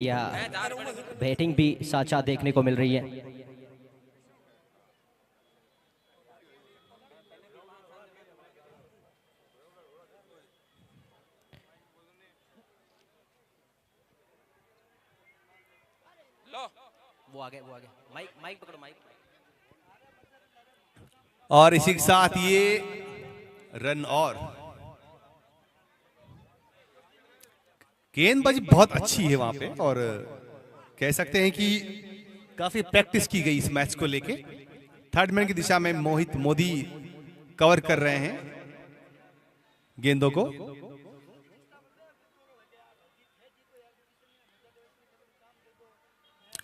या बैटिंग भी साथ साथ देखने को मिल रही है। वो आगे माइक माइक पकड़ो माइक। और इसी के साथ ये रन और गेंदबाजी बहुत अच्छी है वहां पे और कह सकते हैं कि काफी प्रैक्टिस की गई इस मैच को लेके। थर्ड मैन की दिशा में मोहित मोदी कवर कर रहे हैं गेंदों को।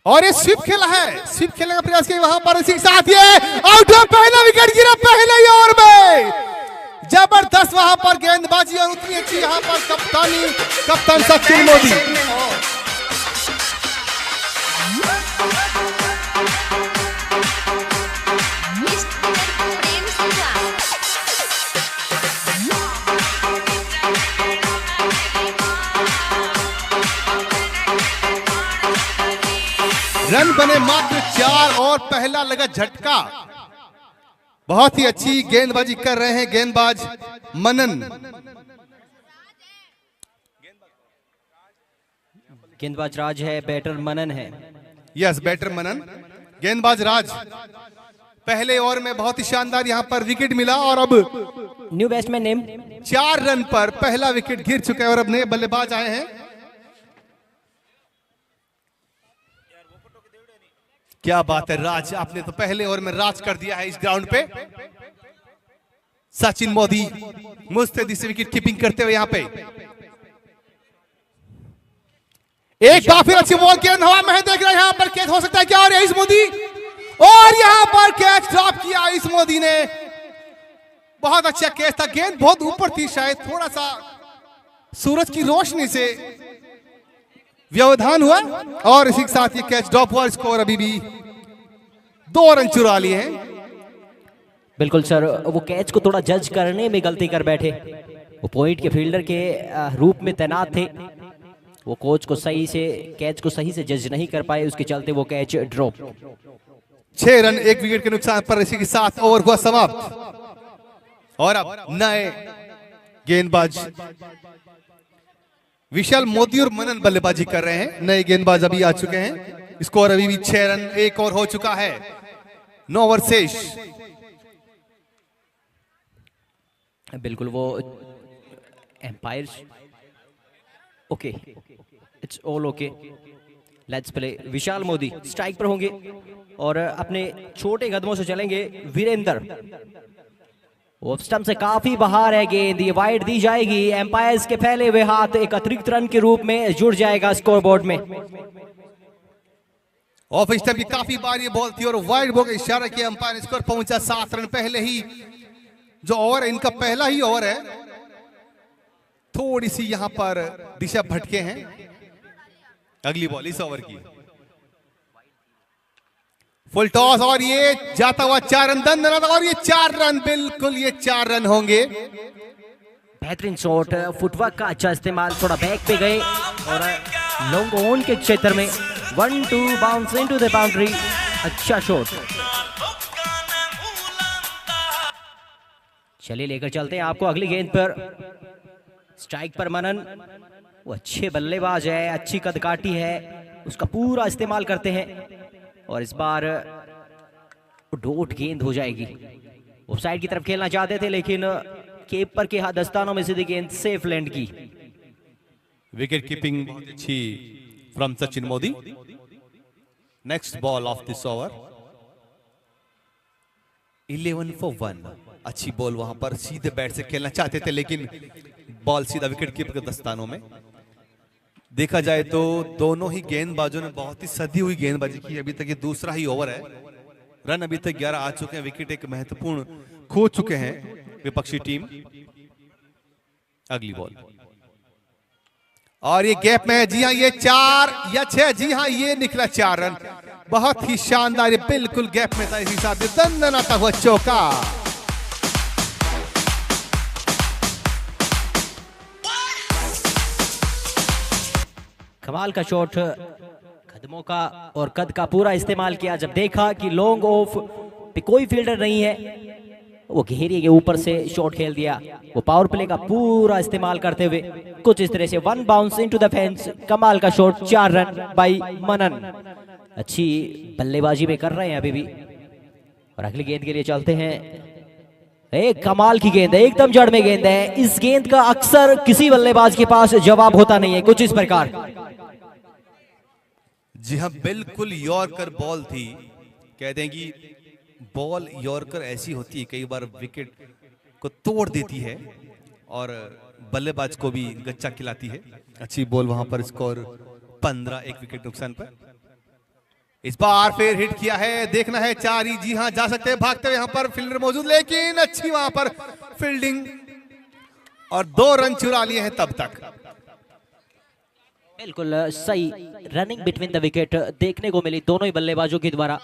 और ये स्वीप खेला है, स्वीप खेलने का प्रयास किया वहां पर। इसी के साथ ये आउट है, पहला विकेट गिरा पहले ही ओवर में। जबरदस्त वहां पर गेंदबाजी और उतनी अच्छी यहां पर कप्तान सचिन मोदी। रन बने मात्र 4 और पहला लगा झटका। बहुत ही अच्छी गेंदबाजी कर रहे हैं गेंदबाज मनन। गेंदबाज राज है, बैटर मनन है। यस, बैटर मनन, गेंदबाज राज। पहले ओवर में बहुत ही शानदार यहां पर विकेट मिला और अब न्यू बैट्समैन नेम 4 रन पर पहला विकेट गिर चुका है और अब नए बल्लेबाज आए हैं। क्या बात है राज, आपने तो पहले ओवर में राज कर दिया है इस ग्राउंड पे। सचिन मोदी मुस्तैदी से विकेट कीपिंग करते हुए यहां पे एक काफी अच्छी बॉल के हवा में देख रहे हैं। यहां पर कैच हो सकता है क्या? और इस मोदी और यहां पर कैच ड्रॉप किया इस मोदी ने। बहुत अच्छा कैच था, गेंद बहुत ऊपर थी, शायद थोड़ा सा सूरज की रोशनी से व्यवधान हुआ और इसी के साथ ये कैच ड्रॉप हुआ। स्कोर अभी भी 2 रन चुरा लिए हैं। बिल्कुल सर, वो कैच को थोड़ा जज करने में गलती कर बैठे। वो पॉइंट के फील्डर के रूप में तैनात थे, वो कोच को सही से कैच को सही से जज नहीं कर पाए, उसके चलते वो कैच ड्रॉप। 6 रन 1 विकेट के नुकसान पर इसी के साथ ओवर हुआ समाप्त। और अब नए गेंदबाज विशाल मोदी और मनन बल्लेबाजी कर रहे हैं। नए गेंदबाज अभी आ चुके हैं। स्कोर अभी भी 6 रन 1 और हो चुका है, 9 ओवर शेष। बिल्कुल वो umpire okay, it's all okay, let's play. Vishal Modi strike पर होंगे और अपने छोटे कदमों से चलेंगे। वीरेंद्र ऑफ स्टंप से काफी बाहर है गेंद, ये वाइड दी जाएगी। एम्पायर्स के फैले हुए हाथ एक अतिरिक्त रन के रूप में जुड़ जाएगा स्कोरबोर्ड में। ऑफ स्टंप की काफी बार ये बॉल थी और वाइड बॉल का इशारा किया अंपायर। स्कोर पहुंचा 7 रन। पहले ही जो ओवर है इनका पहला ही ओवर है, थोड़ी सी यहां पर दिशा भटके हैं। अगली बॉल इस ओवर की फुल टॉस और ये जाता हुआ 4 रन दंडनाथ और ये 4 रन, बिल्कुल ये 4 रन होंगे। बेहतरीन शॉट, फुटवर्क का अच्छा इस्तेमाल, थोड़ा बैक पे गए और लॉन्ग ऑन के क्षेत्र में 1-2 बाउंस इनटू द बाउंड्री। अच्छा शॉट। चलिए लेकर चलते हैं आपको अगली गेंद पर। स्ट्राइक पर मनन, वो अच्छे बल्लेबाज है, अच्छी कदकाठी है, उसका पूरा इस्तेमाल करते हैं और इस बार डॉट गेंद हो जाएगी। ऑफसाइड की तरफ खेलना चाहते थे लेकिन कीपर के हाथ दस्तानों में सीधी गेंद सेफ लैंड की। विकेट कीपिंग बहुत अच्छी from Sachin Modi. Next ball of this over 11 for 1। अच्छी बॉल वहां पर सीधे बैट से खेलना चाहते थे लेकिन बॉल सीधा विकेट कीपर के दस्तानों में। देखा जाए तो दोनों ही गेंदबाजों ने बहुत ही सधी हुई गेंदबाजी की। अभी तक ये दूसरा ही ओवर है, रन अभी तक 11 आ चुके हैं, विकेट एक महत्वपूर्ण खो चुके हैं विपक्षी टीम। अगली बॉल और ये गैप में है। जी हाँ, ये 4 या 6, जी हाँ ये निकला 4 रन। बहुत ही शानदार, ये बिल्कुल गैप में था। इसी साथ दंडनाता हुआ चौका। कमाल का शॉट, कदमों का और कद का पूरा इस्तेमाल किया। जब देखा कि लॉन्ग ऑफ पे कोई फील्डर नहीं है, वो घेरिए के ऊपर से शॉट खेल दिया। वो पावर प्ले का पूरा इस्तेमाल करते हुए कुछ इस तरह से 1 बाउंस इनटू द फेंस। कमाल का शॉट, 4 रन बाई मनन। अच्छी बल्लेबाजी में कर रहे हैं अभी भी। और अगली गेंद के लिए चलते हैं। एक कमाल की गेंद है, एकदम जड़ में गेंद है। इस गेंद का अक्सर किसी बल्लेबाज के पास जवाब होता नहीं है, कुछ इस प्रकार। जी हाँ, बिल्कुल यॉर्कर बॉल थी। कहते हैं कि बॉल यॉर्कर ऐसी होती है, कई बार विकेट को तोड़ देती है और बल्लेबाज को भी गच्चा खिलाती है। अच्छी बॉल वहां पर, स्कोर 15, 1 विकेट नुकसान पर। इस बार फिर हिट किया है, देखना है 4 ही। जी हाँ, जा सकते हैं भागते हुए, यहाँ पर फील्डर मौजूद, लेकिन अच्छी वहां पर फील्डिंग और 2 रन चुरा लिए हैं तब तक। बिल्कुल सही रनिंग बिटवीन द विकेट देखने को मिली दोनों ही बल्लेबाजों के द्वारा।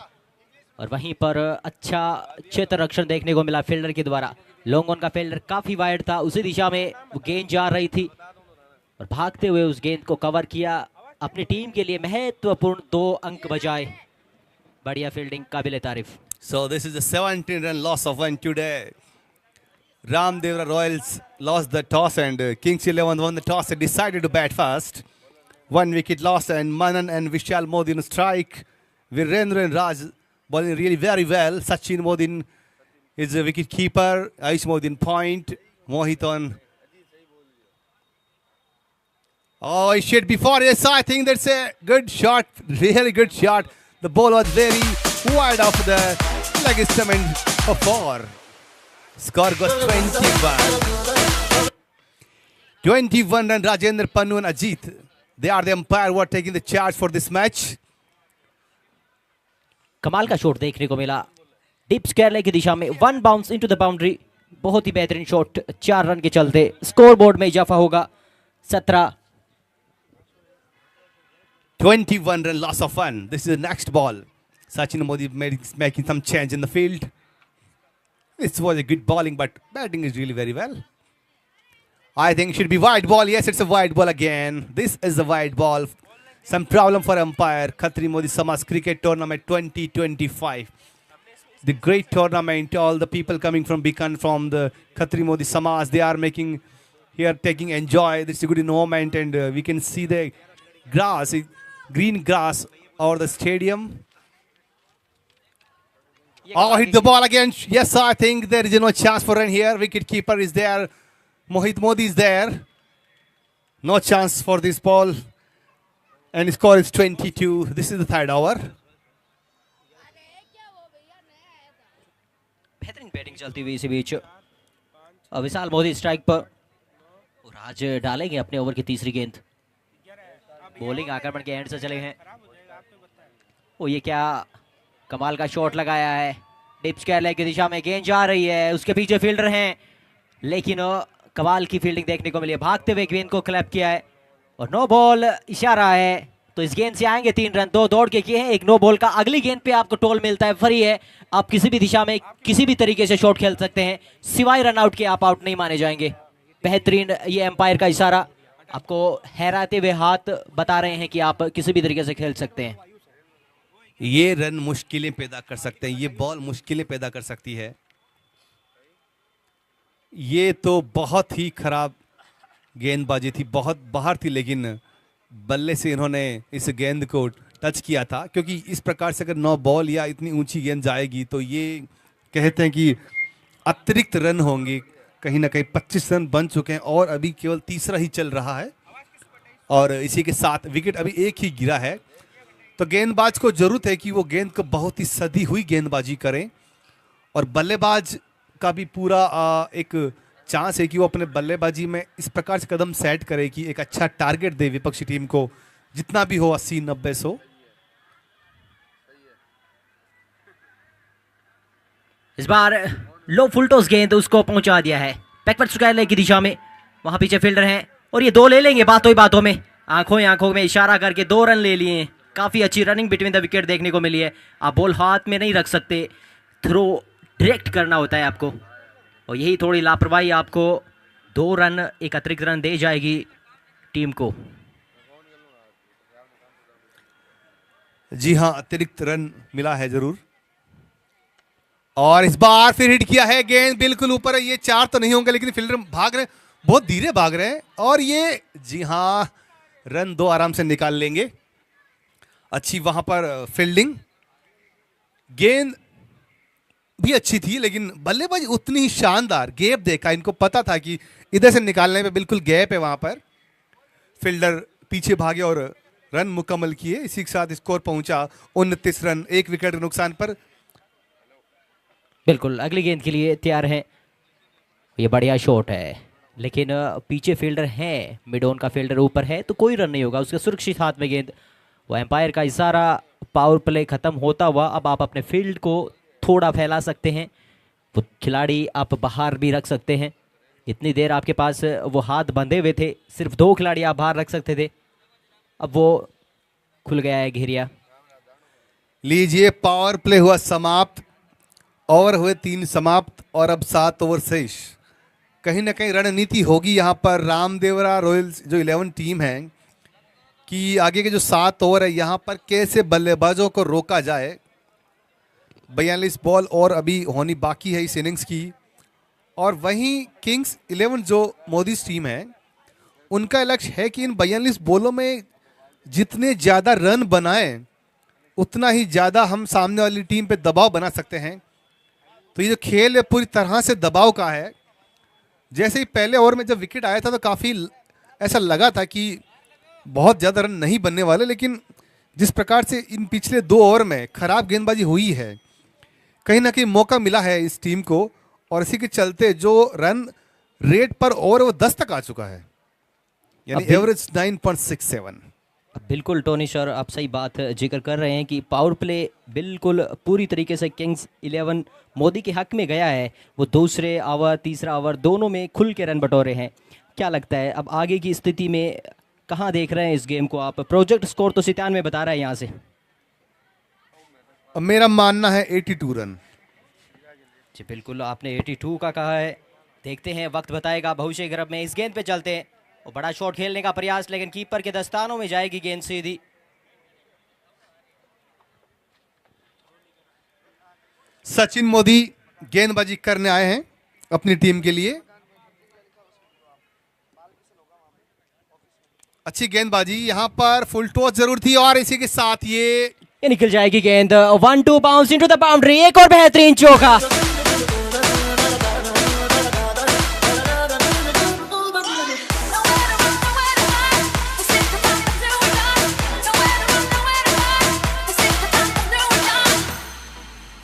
और वहीं पर अच्छा क्षेत्र रक्षण देखने को मिला फील्डर के द्वारा। लॉन्ग ऑन का फील्डर काफी वाइड था, उसी दिशा में वो गेंद जा रही थी और भागते हुए उस गेंद को कवर किया। अपनी टीम के लिए महत्वपूर्ण 2 अंक बजाए। बढ़िया फील्डिंग, काबिल तारीफ। So this is a 17 run loss of 1 today. Ramdevra Royals lost the toss and Kings 11 won the toss and decided to bat first. 1 wicket loss and Manan and Vishal Modi on strike. Virendra and Raj bowling really very well. Sachin Modin is a wicket keeper. Aish Modin point. Mohit on. Oh, he shot before. Yes, I think that's a good shot. Really good shot. The ball was very wide off the leg stomach for 4. Score goes 21. 21 run. Rajendra Pannu and Ajit. They are the umpire who are taking the charge for this match. कमाल का shot देखने को मिला deep square leg की दिशा में। 1 bounce into the boundary. बहुत ही बेहतरीन shot. 4 run के चलते स्कोर बोर्ड में इजाफा होगा 17। 21 run loss of 1. This is the next ball. Sachin Modi making some change in the field. This was a good bowling, but batting is really very well. I think it should be wide ball. Yes, it's a wide ball again. This is a wide ball. Some problem for umpire. Khatri Modi Samaj Cricket Tournament 2025. The great tournament. All the people coming from Bikaner, from the Khatri Modi Samaj, they are making here, taking enjoy. This is a good moment, and we can see the grass, green grass over the stadium. Oh, hit the ball again. Yes, I think there is no chance for run here. Wicket keeper is there. Mohit Modi is there. No chance for this ball. And score is 22. This is the 3rd over. बेहतरीन batting चलती हुई इसी बीच। विशाल Modi strike पर और आज डालेंगे अपने over की 3री गेंद। बॉलिंग आक्रमण के एंड से चले हैं। ओ, ये क्या कमाल का शॉट लगाया है। डीप स्क्वायर लेग की दिशा में गेंद जा रही है। उसके पीछे फील्डर हैं, लेकिन कमाल की फील्डिंग देखने को मिली है। भागते हुए गेंद को क्लैप किया है और नो बॉल इशारा है। तो इस गेंद से आएंगे 3 रन। 2 दौड़ के किए हैं, 1 नो बॉल का। अगली गेंद पे आपको टोल मिलता है, फ्री है। आप किसी भी दिशा में किसी भी तरीके से शॉट खेल सकते हैं, सिवाय रन आउट के आप आउट नहीं माने जाएंगे। बेहतरीन ये एम्पायर का इशारा आपको हैराते हुए हाथ बता रहे हैं कि आप किसी भी तरीके से खेल सकते हैं। ये रन मुश्किलें पैदा कर सकते हैं, ये बॉल मुश्किलें पैदा कर सकती है। ये तो बहुत ही खराब गेंदबाजी थी, बहुत बाहर थी, लेकिन बल्ले से इन्होंने इस गेंद को टच किया था। क्योंकि इस प्रकार से अगर 9 बॉल या इतनी ऊंची गेंद जाएगी तो ये कहते हैं कि अतिरिक्त रन होंगे। कहीं ना कहीं 25 रन बन चुके हैं और अभी केवल 3रा ही चल रहा है और इसी के साथ विकेट अभी 1 ही गिरा है। तो गेंदबाज को जरूरत है कि वो गेंद को बहुत ही सदी हुई गेंदबाजी करें और बल्लेबाज का भी पूरा एक चांस है कि वो अपने बल्लेबाजी में इस प्रकार से कदम सेट करे कि एक अच्छा टारगेट दे विपक्षी टीम को, जितना भी हो 80-90 100। इस बार लो फुल टॉस गेंद उसको पहुंचा दिया है बैकवर्ड स्क्वायर लेग की दिशा में। वहां पीछे फील्डर हैं और ये 2 ले लेंगे बातों ही बातों में। आंखों में इशारा करके 2 रन ले लिए। काफी अच्छी रनिंग बिटवीन द विकेट देखने को मिली है। आप बॉल हाथ में नहीं रख सकते, थ्रो डायरेक्ट करना होता है आपको, और यही थोड़ी लापरवाही आपको 2 रन, एक अतिरिक्त रन दे जाएगी टीम को। जी हाँ, अतिरिक्त रन मिला है जरूर। और इस बार फिर हिट किया है, गेंद बिल्कुल ऊपर है। ये 4 तो नहीं होंगे लेकिन फील्डर भाग रहे हैं, बहुत धीरे भाग रहे हैं और ये जी हाँ रन 2 आराम से निकाल लेंगे। अच्छी वहां पर फील्डिंग, गेंद भी अच्छी थी लेकिन बल्लेबाजी उतनी ही शानदार। गैप देखा, इनको पता था कि इधर से निकालने में बिल्कुल गैप है, वहां पर फील्डर पीछे भागे और रन मुकम्मल किए। इसी के साथ स्कोर पहुंचा 29 रन, 1 विकेट के नुकसान पर। बिल्कुल अगली गेंद के लिए तैयार हैं। ये बढ़िया शॉट है लेकिन पीछे फील्डर है, मिड ऑन का फील्डर ऊपर है तो कोई रन नहीं होगा। उसके सुरक्षित हाथ में गेंद, वो एम्पायर का इशारा, पावर प्ले खत्म होता हुआ अब आप अपने फील्ड को थोड़ा फैला सकते हैं, वो खिलाड़ी आप बाहर भी रख सकते हैं। इतनी देर आपके पास वो हाथ बंधे हुए थे, सिर्फ 2 खिलाड़ी आप बाहर रख सकते थे, अब वो खुल गया है घेरिया। लीजिए पावर प्ले हुआ समाप्त, ओवर हुए 3 समाप्त और अब 7 ओवर शेष। कहीं ना कहीं रणनीति होगी यहाँ पर रामदेवरा रॉयल्स जो 11 टीम है कि आगे के जो 7 ओवर है यहाँ पर कैसे बल्लेबाजों को रोका जाए। 42 बॉल और अभी होनी बाकी है इस इनिंग्स की। और वहीं किंग्स 11 जो मोदी टीम है उनका लक्ष्य है कि इन 42 बॉलों में जितने ज़्यादा रन बनाएं उतना ही ज़्यादा हम सामने वाली टीम पे दबाव बना सकते हैं। तो ये जो खेल है पूरी तरह से दबाव का है। जैसे ही पहले ओवर में जब विकेट आया था तो काफ़ी ऐसा लगा था कि बहुत ज़्यादा रन नहीं बनने वाले, लेकिन जिस प्रकार से इन पिछले 2 ओवर में खराब गेंदबाजी हुई है, कहीं ना कहीं मौका मिला है इस टीम को और इसी के चलते जो रन रेट पर ओवर वो 10 तक आ चुका है, यानी एवरेज 9.67। बिल्कुल टोनी सर आप सही बात जिक्र कर रहे हैं कि पावर प्ले बिल्कुल पूरी तरीके से किंग्स 11 मोदी के हक में गया है। वो दूसरे ओवर तीसरा ओवर दोनों में खुल के रन बटोरे हैं। क्या लगता है अब आगे की स्थिति में कहाँ देख रहे हैं इस गेम को आप? प्रोजेक्ट स्कोर तो 97 में बता रहा है यहाँ से। मेरा मानना है 82 रन। जी बिल्कुल आपने 82 का कहा है, देखते हैं वक्त बताएगा। भविष्य गर्भ में इस गेंद पे चलते हैं और बड़ा शॉट खेलने का प्रयास, लेकिन कीपर के दस्तानों में जाएगी गेंद सीधी। सचिन मोदी गेंदबाजी करने आए हैं अपनी टीम के लिए। अच्छी गेंदबाजी, यहां पर फुल टॉस जरूर थी और इसी के साथ ये निकल जाएगी गेंद। 1-2 बाउंस इनटू द बाउंड्री, एक और बेहतरीन चौका।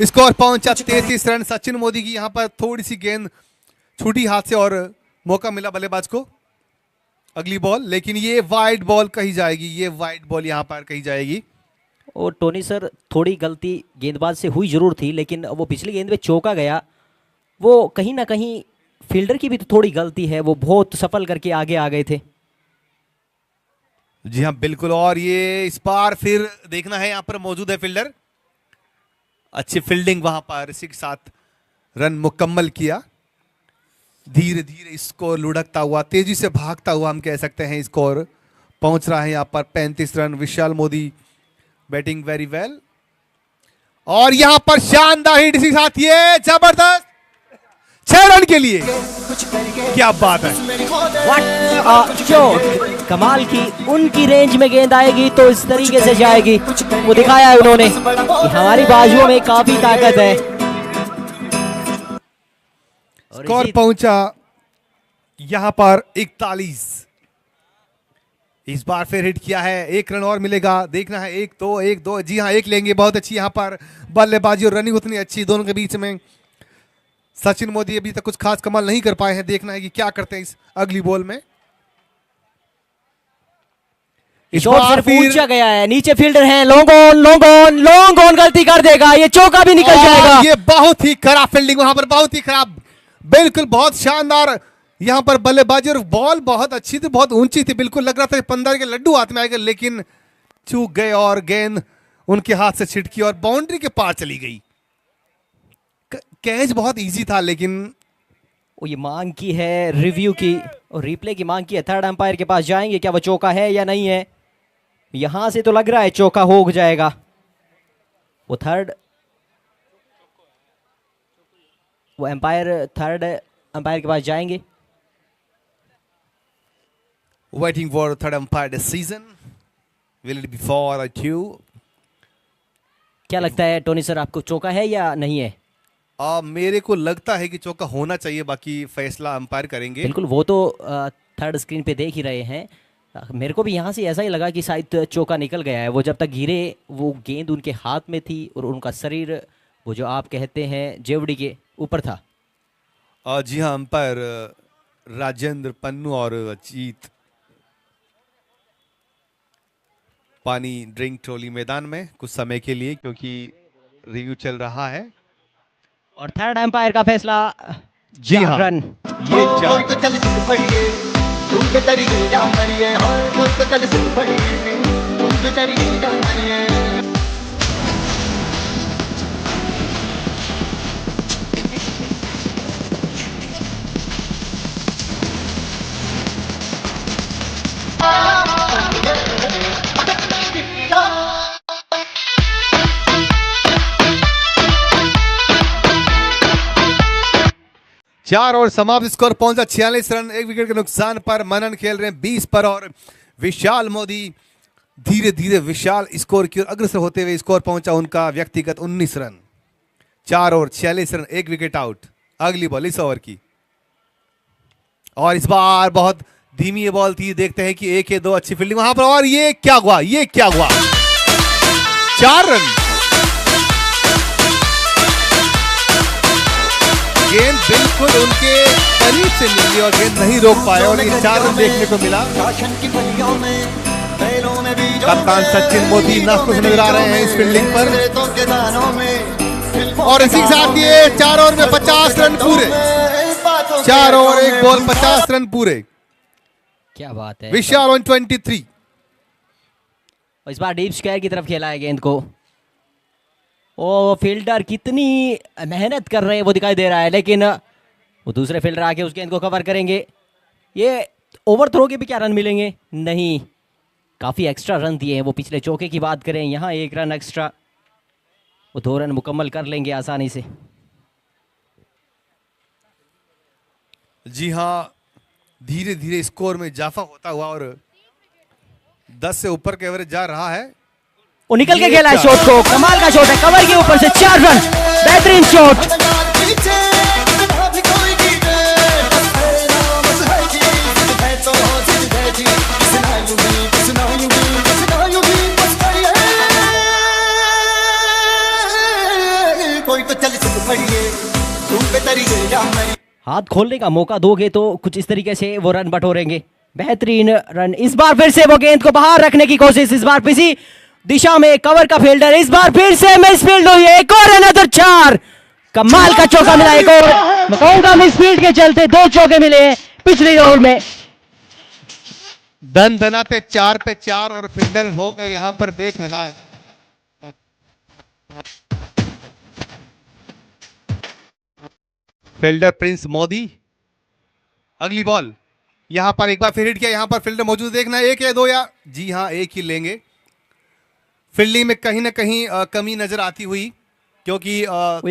स्कोर पहुंचा 33 रन। सचिन मोदी की यहां पर थोड़ी सी गेंद छूटी हाथ से और मौका मिला बल्लेबाज को अगली बॉल, लेकिन ये वाइड बॉल कही जाएगी, ये वाइड बॉल यहां पर कही जाएगी। और टोनी सर थोड़ी गलती गेंदबाज से हुई जरूर थी, लेकिन वो पिछली गेंद में चौका गया, वो कहीं ना कहीं फील्डर की भी तो थोड़ी गलती है, वो बहुत सफल करके आगे आ गए थे। जी हाँ बिल्कुल, और ये इस बार फिर देखना है, यहां पर मौजूद है फील्डर, अच्छी फील्डिंग वहां पर, इसी के साथ रन मुकम्मल किया। धीरे धीरे स्कोर लुढ़कता हुआ, तेजी से भागता हुआ हम कह सकते हैं स्कोर पहुंच रहा है यहां पर 35 रन। विशाल मोदी बैटिंग वेरी वेल और यहां पर शानदार हिट, इसी के साथ ये जबरदस्त 6 रन के लिए, क्या बात है। कमाल की उनकी रेंज में गेंद आएगी तो इस तरीके से जाएगी, वो दिखाया है उन्होंने कि हमारी बाजुओं में काफी ताकत है। स्कोर पहुंचा यहां पर 41। इस बार फिर हिट किया है, 1 रन और मिलेगा, देखना है 1-2 जी हाँ 1 लेंगे। बहुत अच्छी यहां पर बल्लेबाजी और रनिंग उतनी अच्छी दोनों के बीच में। सचिन मोदी अभी तक कुछ खास कमाल नहीं कर पाए हैं, देखना है कि क्या करते हैं इस अगली बॉल में। शॉट पूछा गया है, नीचे फील्डर है, long on long on long on, गलती कर देगा, ये चौका भी निकल जाएगा। ये बहुत ही खराब फील्डिंग वहां पर, बहुत ही खराब, बिल्कुल बहुत शानदार यहां पर बल्लेबाजी और बॉल बहुत अच्छी थी, बहुत ऊंची थी, बिल्कुल लग रहा था 15 के लड्डू हाथ में आएगा, लेकिन चूक गए और गेंद उनके हाथ से छिटकी और बाउंड्री के पार चली गई। कैच बहुत इजी था, लेकिन वो ये मांग की है रिव्यू की और रिप्ले की मांग की है, थर्ड अंपायर के पास जाएंगे, क्या वो चौका है या नहीं है। यहां से तो लग रहा है चौका हो जाएगा, वो थर्ड, वो एम्पायर थर्ड एम्पायर के पास जाएंगे। Waiting for third umpire decision. Will it be 4 or 2? क्या लगता है टोनी सर, आपको चौका है या नहीं है? मेरे को लगता है कि चौका होना चाहिए, बाकी फैसला अंपायर करेंगे। बिल्कुल, वो तो थर्ड स्क्रीन पे देख ही रहे हैं। मेरे को भी यहाँ से ऐसा ही लगा कि शायद चौका निकल गया है। वो जब तक गिरे वो गेंद उनके हाथ में थी और उनका शरीर वो जो आप कहते हैं जेवड़ी के ऊपर था। जी हाँ, अंपायर राजेंद्र पन्नू और अजीत पानी ड्रिंक ट्रॉली मैदान में कुछ समय के लिए, क्योंकि रिव्यू चल रहा है। और थर्ड एम्पायर का फैसला, जी हाँ, रन। ये चार और समाप्त, स्कोर पहुंचा 46 रन। एक विकेट के नुकसान पर मनन खेल रहे हैं 20 पर और विशाल मोदी धीरे धीरे विशाल स्कोर की ओर अग्रसर होते हुए स्कोर पहुंचा उनका व्यक्तिगत 19 रन। 4 और 46 रन, एक विकेट आउट। अगली बॉल इस ओवर की, और इस बार बहुत धीमी ये बॉल थी। देखते हैं कि एक या दो अच्छी फील्डिंग वहां पर, और ये क्या हुआ, ये क्या हुआ, 4 रन। गेंद बिल्कुल उनके करीब से निकली और गेंद नहीं रोक पाए और ये 4 रन देखने को मिला। कप्तान सचिन मोदी नाखुश नजर आ रहे हैं इस फील्डिंग पर, और इसी के साथ ये 4 ओवर में 50 रन पूरे। 4 ओवर 1 बॉल 50 रन पूरे। क्या बात है, विशाल 123। और इस बार डीप स्क्वायर की तरफ खेला है गेंद को। ओ फील्डर कितनी मेहनत कर रहे हैं वो दिखाई दे रहा है, लेकिन वो दूसरे फील्डर आके उस गेंद को कवर करेंगे। ये ओवर थ्रो के भी क्या रन मिलेंगे? नहीं, काफ़ी एक्स्ट्रा रन दिए हैं वो। पिछले चौके की बात करें, यहाँ 1 रन एक्स्ट्रा, वो 2 रन मुकम्मल कर लेंगे आसानी से। जी हाँ, धीरे धीरे स्कोर में इजाफा होता हुआ और 10 से ऊपर के एवरेज जा रहा है। वो निकल के खेला है शॉट को, कमाल का शॉट है, कवर के ऊपर से 4 रन, बेहतरीन शॉट। हाथ खोलने का मौका दोगे तो कुछ इस तरीके से वो रन बटोरेंगे। बेहतरीन रन। इस बार फिर से वो गेंद को बाहर रखने की कोशिश, इस बार किसी दिशा में कवर का फील्डर, इस बार फिर से मिसफील्ड हुई है। एक और अनदर 4, कमाल का चौका मिला। एक और मैं कहूंगा मिसफील्ड के चलते 2 चौके मिले हैं पिछले ओवर में। दन दनाते 4 पे 4 और फील्डर हो गए यहां पर, देख रहा है। Fielder Prince Modi. अगली बॉल यहां पर एक बार फिर हिट किया, यहां पर फील्डर मौजूद, देखना एक या दो, या जी हां एक ही लेंगे। फील्डिंग में कहीं ना कहीं कमी नजर आती हुई, क्योंकि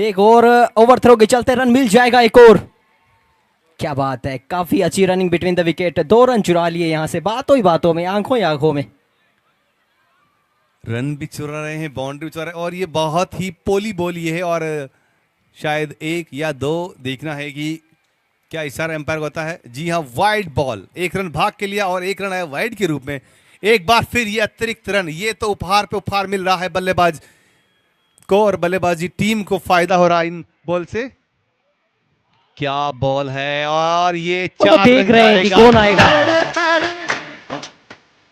एक और ओवर थ्रो के चलते रन मिल जाएगा एक और। क्या बात है, काफी अच्छी running between the wicket. 2 run चुरा लिए यहां से, बातों ही बातों में, आंखों ही आंखों में। रन भी चुरा रहे हैं, बाउंड्री भी चुरा रहे हैं, और ये बहुत ही पोली बोली है। और शायद 1 या 2 देखना है कि क्या इशारा एम्पायर होता है। जी हाँ, वाइड बॉल, 1 रन भाग के लिया और 1 रन आया वाइड के रूप में। एक बार फिर ये अतिरिक्त रन, ये तो उपहार पे उपहार मिल रहा है बल्लेबाज को, और बल्लेबाजी टीम को फायदा हो रहा है इन बॉल से। क्या बॉल है, और ये 4 देख रहे हैं कि कौन आएगा।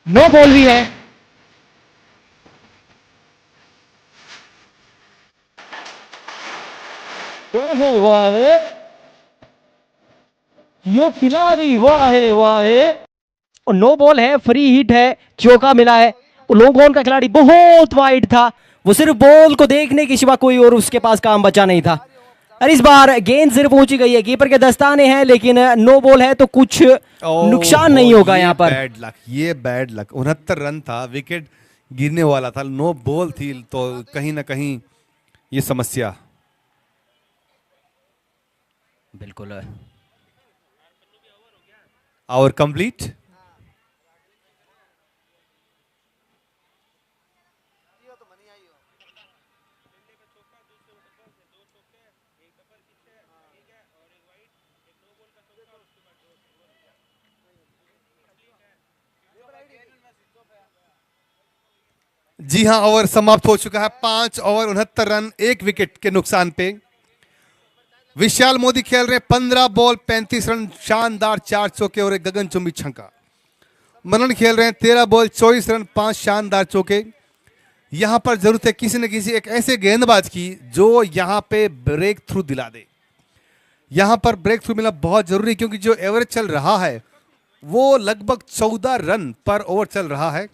नो बॉल भी है। ये खिलाड़ी वाह है, वाह है। और नो बॉल है, फ्री हिट है, चौका मिला है। वो लोगों का खिलाड़ी बहुत वाइड था, वो सिर्फ बॉल को देखने के सिवा कोई और उसके पास काम बचा नहीं था। और इस बार गेंद सिर्फ पहुंची गई है, कीपर के दस्ताने हैं, लेकिन नो बॉल है तो कुछ नुकसान नहीं होगा यहाँ पर। बैड लक, ये बैड लक। 69 रन था, विकेट गिरने वाला था, नो बॉल थी, तो कहीं ना कहीं ये समस्या। बिल्कुल और कंप्लीट। जी हां, ओवर समाप्त हो चुका है। 5 ओवर 69 रन, 1 विकेट के नुकसान पे। विशाल मोदी खेल रहे 15 बॉल 35 रन, शानदार 4 चौके और एक गगनचुंबी छक्का। मनन खेल रहे हैं 13 बॉल 24 रन, 5 शानदार चौके। यहां पर जरूरत है किसी न किसी एक ऐसे गेंदबाज की जो यहां पे ब्रेक थ्रू दिला दे। यहां पर ब्रेक थ्रू मिलना बहुत जरूरी है, क्योंकि जो एवरेज चल रहा है वो लगभग 14 रन पर ओवर चल रहा है।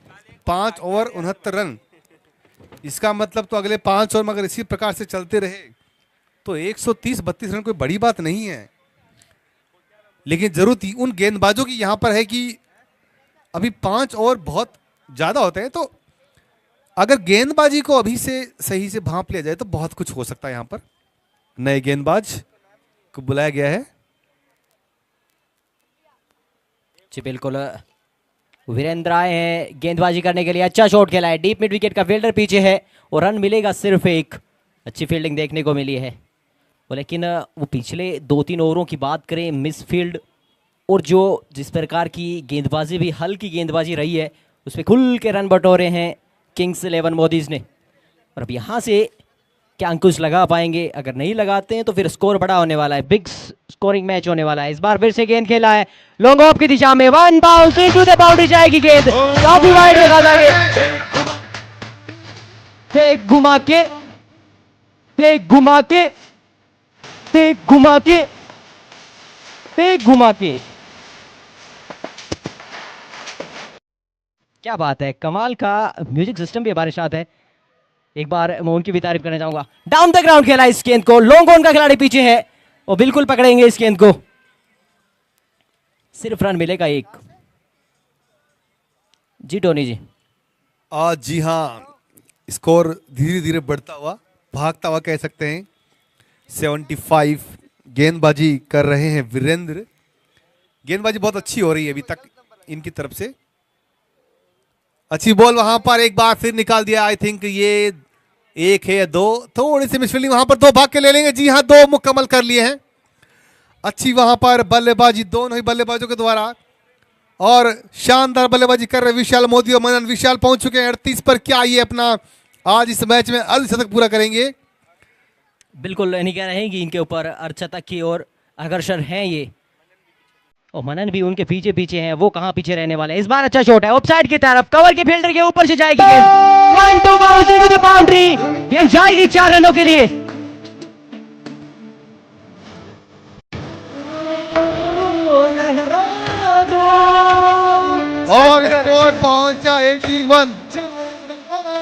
5 ओवर 69 रन, इसका मतलब तो अगले 5 ओवर में अगर इसी प्रकार से चलते रहे तो 130-32 रन कोई बड़ी बात नहीं है। लेकिन जरूरत उन गेंदबाजों की यहां पर है कि अभी 5 ओवर बहुत ज्यादा होते हैं, तो अगर गेंदबाजी को अभी से सही से भांप लिया जाए तो बहुत कुछ हो सकता है। यहां पर नए गेंदबाज को बुलाया गया है। जी बिल्कुल, वीरेंद्र आए हैं गेंदबाजी करने के लिए। अच्छा शॉट खेला है, डीप मिड विकेट का फील्डर पीछे है और रन मिलेगा सिर्फ एक। अच्छी फील्डिंग देखने को मिली है वो, लेकिन वो पिछले 2-3 ओवरों की बात करें, मिस फील्ड और जो जिस प्रकार की गेंदबाजी भी हल्की गेंदबाजी रही है उस पर खुल के रन बटोरे हैं किंग्स 11 मोदीज ने। और अब यहाँ से क्या अंकुश लगा पाएंगे? अगर नहीं लगाते हैं तो फिर स्कोर बड़ा होने वाला है, बिग स्कोरिंग मैच होने वाला है। इस बार फिर से गेंद खेला है लॉन्ग ऑफ की दिशा में, 1 बाउंस इनटू द बाउंड्री जाएगी गेंद, काफी वाइड लगा था गेंद। फेंक घुमा के, फेंक घुमा के, फेंक घुमा के, फेंक घुमा के। क्या बात है, कमाल का म्यूजिक सिस्टम भी हमारे साथ है। एक बार मैं उनकी भी तारीफ करना चाहूंगा। डाउन द ग्राउंड खेला इस गेंद को, लॉन्ग ऑन का खिलाड़ी पीछे है और बिल्कुल पकड़ेंगे इस गेंद को। सिर्फ रन मिलेगा एक। जी टोनी जी। जी हाँ, स्कोर धीरे धीरे बढ़ता हुआ, भागता हुआ कह सकते हैं। 75 गेंदबाजी कर रहे हैं वीरेंद्र। गेंदबाजी बहुत अच्छी हो रही है अभी तक इनकी तरफ से। अच्छी बॉल वहां पर एक बार फिर निकाल दिया। आई थिंक ये 1 है या 2, थोड़ी सी मिसफील्डिंग वहां पर, 2 भाग के ले लेंगे। जी हाँ, 2 मुकम्मल कर लिए हैं। अच्छी वहां पर बल्लेबाजी दोनों ही बल्लेबाजों के द्वारा, और शानदार बल्लेबाजी कर रहे विशाल मोदी और मनन। विशाल पहुंच चुके हैं 38 पर। क्या ये अपना आज इस मैच में अर्धशतक पूरा करेंगे? बिल्कुल नहीं कह रहे हैं कि इनके ऊपर अर्धशतक की ओर अग्रसर हैं ये, और मनन भी उनके पीछे पीछे हैं। वो कहां पीछे रहने वाले हैं? इस बार अच्छा शॉट है ऑफसाइड की तरफ, कवर के फील्डर के ऊपर से जाएगी गेंद, 1-2 बाउंस इनटू द बाउंड्री। ये जाएगी 4 रनों के लिए। और स्कोर पहुंचा 81।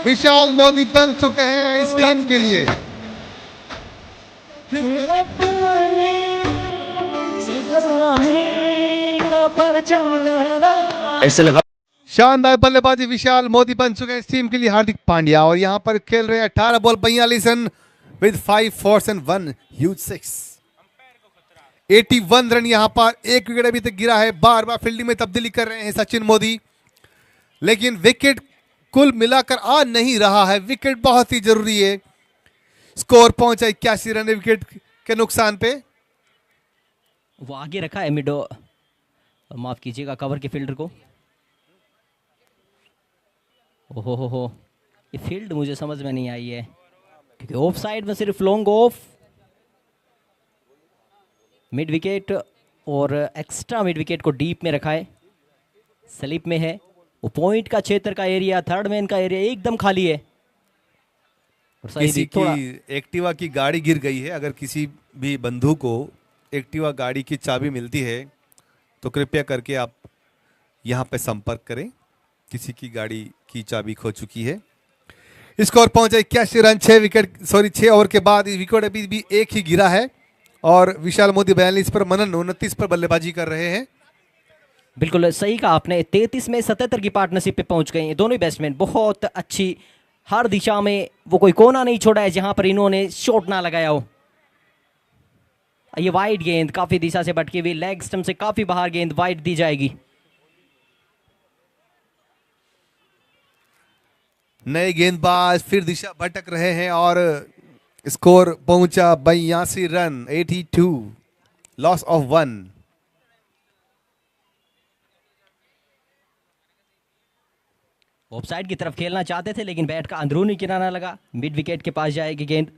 विशाल मोदी बन चुके हैं इस टीम के लिए। ऐसे लगा शानदार बल्लेबाजी विशाल मोदी बन चुके हैं इस टीम के लिए। हार्दिक पांड्या और यहां पर खेल रहे हैं 18 ball 42 run with 5 force and 1 huge 6। 81 run यहां पर, 1 विकेट अभी तक गिरा है। बार बार फील्डिंग में तब्दीली कर रहे हैं सचिन मोदी, लेकिन विकेट कुल मिलाकर आ नहीं रहा है। विकेट बहुत ही जरूरी है। स्कोर पहुंचा 81 रन विकेट के नुकसान पे। वो आगे रखा है मिडो, माफ कीजिएगा, कवर के फील्डर को। ओहो हो, ये फील्ड मुझे समझ में नहीं आई है, क्योंकि ऑफ साइड में सिर्फ लॉन्ग ऑफ, मिड विकेट और एक्स्ट्रा मिड विकेट को डीप में रखा है, स्लिप में है। वो पॉइंट का क्षेत्र का एरिया, थर्ड मैन का एरिया एकदम खाली है। और सही किसी थोड़ा की एक्टिवा की गाड़ी गिर गई है। अगर किसी भी बंधु को एक्टिवा गाड़ी की चाबी मिलती है तो कृपया करके आप यहाँ पे संपर्क करें। किसी की गाड़ी की चाबी खो चुकी है। स्कोर पहुंचा 81 रन, 6 ओवर के बाद विकेट अभी भी 1 ही गिरा है। और विशाल मोदी 42 पर, मनन 29 पर बल्लेबाजी कर रहे हैं। बिल्कुल सही कहा आपने, 33 में 77 की पार्टनरशिप पे पहुंच गए हैं दोनों ही बैट्समैन। बहुत अच्छी हर दिशा में वो कोई कोना नहीं छोड़ा है जहां पर इन्होंने शॉट ना लगाया हो। ये वाइड गेंद काफी दिशा से भटकी हुई, लेग स्टंप से काफी बाहर गेंद वाइड दी जाएगी। नए गेंदबाज फिर दिशा भटक रहे हैं और स्कोर पहुंचा 82 रन, 82, लॉस ऑफ 1। ऑफसाइड की तरफ खेलना चाहते थे लेकिन बैट का अंदरूनी किनारा लगा, मिड विकेट के पास जाएगी गेंद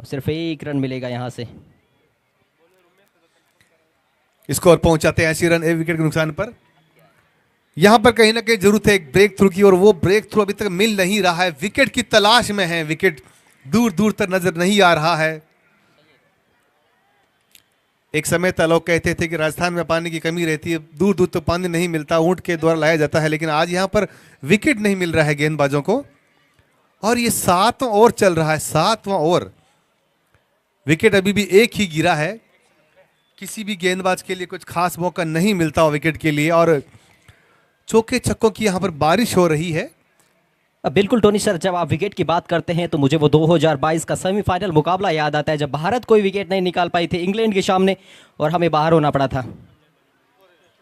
और सिर्फ 1 रन मिलेगा यहां से। स्कोर पहुंचाते हैं 80 रन 1 विकेट के नुकसान पर। यहां पर कहीं ना कहीं जरूरत है एक ब्रेक थ्रू की और वो ब्रेक थ्रू अभी तक मिल नहीं रहा है। विकेट की तलाश में है, विकेट दूर दूर तक नजर नहीं आ रहा है। एक समय था लोग कहते थे कि राजस्थान में पानी की कमी रहती है, दूर दूर तक पानी नहीं मिलता, ऊंट के द्वारा लाया जाता है, लेकिन आज यहां पर विकेट नहीं मिल रहा है गेंदबाजों को। और ये 7वां ओवर चल रहा है, 7वां ओवर, विकेट अभी भी एक ही गिरा है। किसी भी गेंदबाज के लिए कुछ खास मौका नहीं मिलता विकेट के लिए और चौके छक्कों की यहां पर बारिश हो रही है। बिल्कुल टोनी सर, जब आप विकेट की बात करते हैं तो मुझे वो 2022 का सेमीफाइनल मुकाबला याद आता है जब भारत कोई विकेट नहीं निकाल पाई थी इंग्लैंड के सामने और हमें बाहर होना पड़ा था।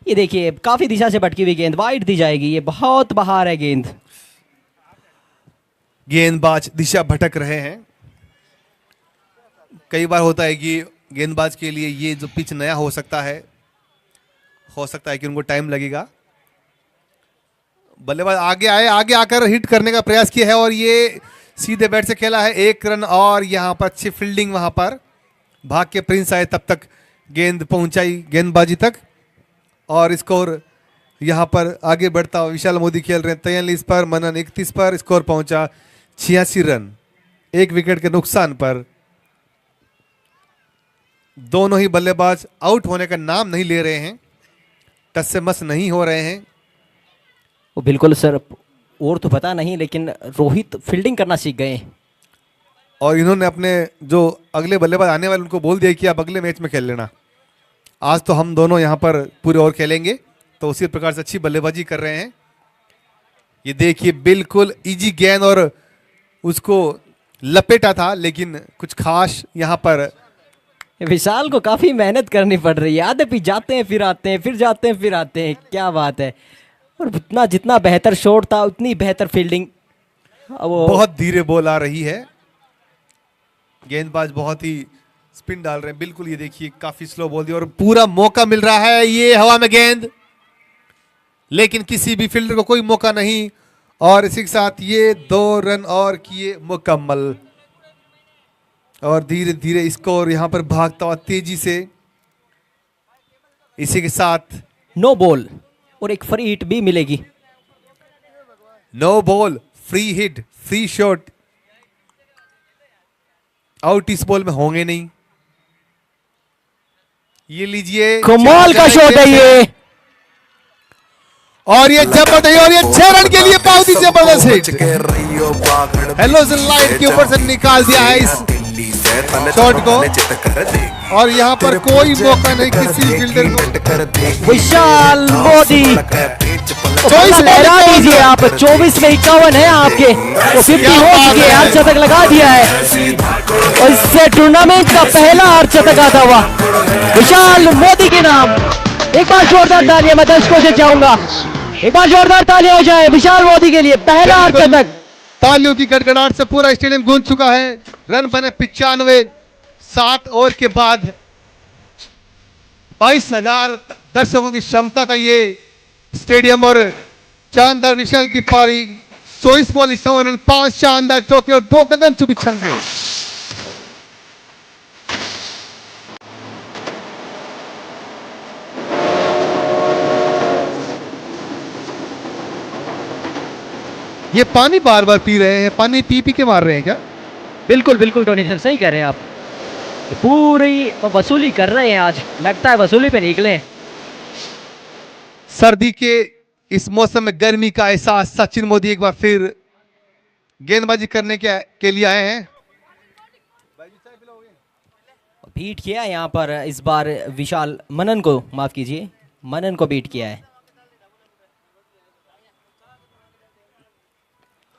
ये देखिए काफी दिशा से भटकी हुई गेंद वाइड दी जाएगी, ये बहुत बाहर है गेंद। गेंदबाज दिशा भटक रहे हैं। कई बार होता है कि गेंदबाज के लिए ये जो पिच नया हो सकता है कि उनको टाइम लगेगा। बल्लेबाज आगे आए, आगे आकर हिट करने का प्रयास किया है और ये सीधे बैट से खेला है, 1 रन। और यहां पर अच्छी फील्डिंग, वहां पर भाग के प्रिंस आए, तब तक गेंद पहुंचाई गेंदबाजी तक और स्कोर यहां पर आगे बढ़ता हुआ विशाल मोदी खेल रहे हैं 43 पर, मनन 31 पर। स्कोर पहुंचा 86 रन 1 विकेट के नुकसान पर। दोनों ही बल्लेबाज आउट होने का नाम नहीं ले रहे हैं, टस से मस नहीं हो रहे हैं। वो बिल्कुल सर, और तो पता नहीं लेकिन रोहित फील्डिंग करना सीख गए और इन्होंने अपने जो अगले बल्लेबाज आने वाले उनको बोल दिया कि आप अगले मैच में खेल लेना, आज तो हम दोनों यहां पर पूरे ओवर खेलेंगे। तो उसी प्रकार से अच्छी बल्लेबाजी कर रहे हैं। ये देखिए बिल्कुल इजी गेंद और उसको लपेटा था, लेकिन कुछ खास यहां पर विशाल को काफी मेहनत करनी पड़ रही है, आधे भी जाते हैं फिर आते हैं, फिर जाते हैं फिर आते हैं, क्या बात है। और जितना बेहतर शॉट था उतनी बेहतर फील्डिंग। वो बहुत धीरे बॉल आ रही है, गेंदबाज बहुत ही स्पिन डाल रहे हैं। बिल्कुल ये देखिए काफी स्लो बॉल दी और पूरा मौका मिल रहा है, ये हवा में गेंद, लेकिन किसी भी फील्डर को कोई मौका नहीं। और इसी के साथ ये 2 रन और किए मुकम्मल और धीरे धीरे स्कोर यहां पर भागता हुआ तेजी से। इसी के साथ नो बॉल और एक फ्री हिट भी मिलेगी। No ball, free hit, free shot, out इस बॉल में होंगे नहीं। ये लीजिए, कमाल का शॉट है ये, और ये जबरदस्त, और ये 6 रन के लिए बहुत ही जबरदस्त हिट। हेलो लाइट के ऊपर से निकाल दिया है इस शॉट को और यहाँ पर कोई मौका नहीं किसी फील्डर को। विशाल मोदी 24 लहरा दीजिए आप, 24 में 51 है आपके, तो 50 हो चुकी है, अर्धशतक लगा दिया है और इससे टूर्नामेंट का पहला अर्धशतक आता हुआ विशाल मोदी के नाम। एक बार जोरदार तालियां मैं दर्शकों से चाहूंगा, एक बार जोरदार तालियां हो जाए विशाल मोदी के लिए, पहला अर्धशतक। तालियों की गड़गड़ाहट से पूरा स्टेडियम गूंज चुका है। रन बने 95, 7 ओवर के बाद 22,000 दर्शकों की क्षमता का ये स्टेडियम और शानदार विशाल की पारी 24 बॉल 100 रन, 5 शानदार चौके और 2 गगन चुकी छक्के। ये पानी बार बार पी रहे हैं, पानी पी पी के मार रहे हैं क्या? बिल्कुल बिल्कुल टोनी सर, सही कह रहे हैं आप, पूरी वसूली कर रहे हैं आज, लगता है वसूली पे निकले। सर्दी के इस मौसम में गर्मी का एहसास सचिन मोदी एक बार फिर गेंदबाजी करने के लिए आए हैं। बीट किया है यहाँ पर इस बार विशाल, मनन को माफ कीजिए, मनन को बीट किया है।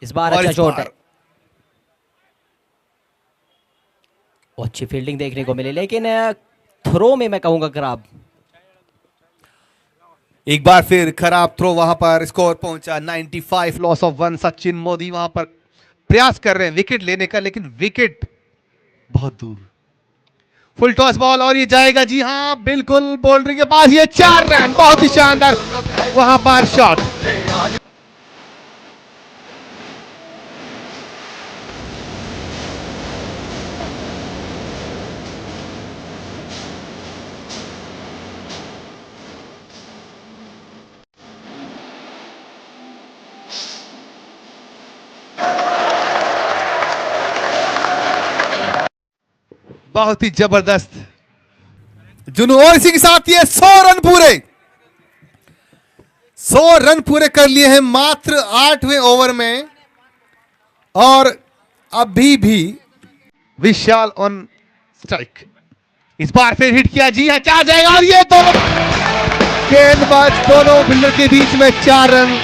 इस बार और अच्छा इस शॉट बार- है, अच्छी फील्डिंग देखने को मिली, लेकिन थ्रो में मैं कहूंगा खराब। एक बार फिर खराब थ्रो, वहां पर स्कोर पहुंचा 95, लॉस ऑफ 1। सचिन मोदी वहां पर प्रयास कर रहे हैं विकेट लेने का, लेकिन विकेट बहुत दूर। फुल टॉस बॉल और ये जाएगा, जी हां बिल्कुल बाउंड्री के पास, ये 4 रन, बहुत ही शानदार वहां पर शॉट। बहुत ही जबरदस्त जुनू, और इसी के साथ ये 100 रन पूरे, 100 रन पूरे कर लिए हैं मात्र 8वें ओवर में। और अभी भी विशाल ऑन स्ट्राइक, इस बार फिर हिट किया, जी हां 4 जाएगा, और ये दोनों गेंदबाज दोनों फील्डर के बीच में 4 रन।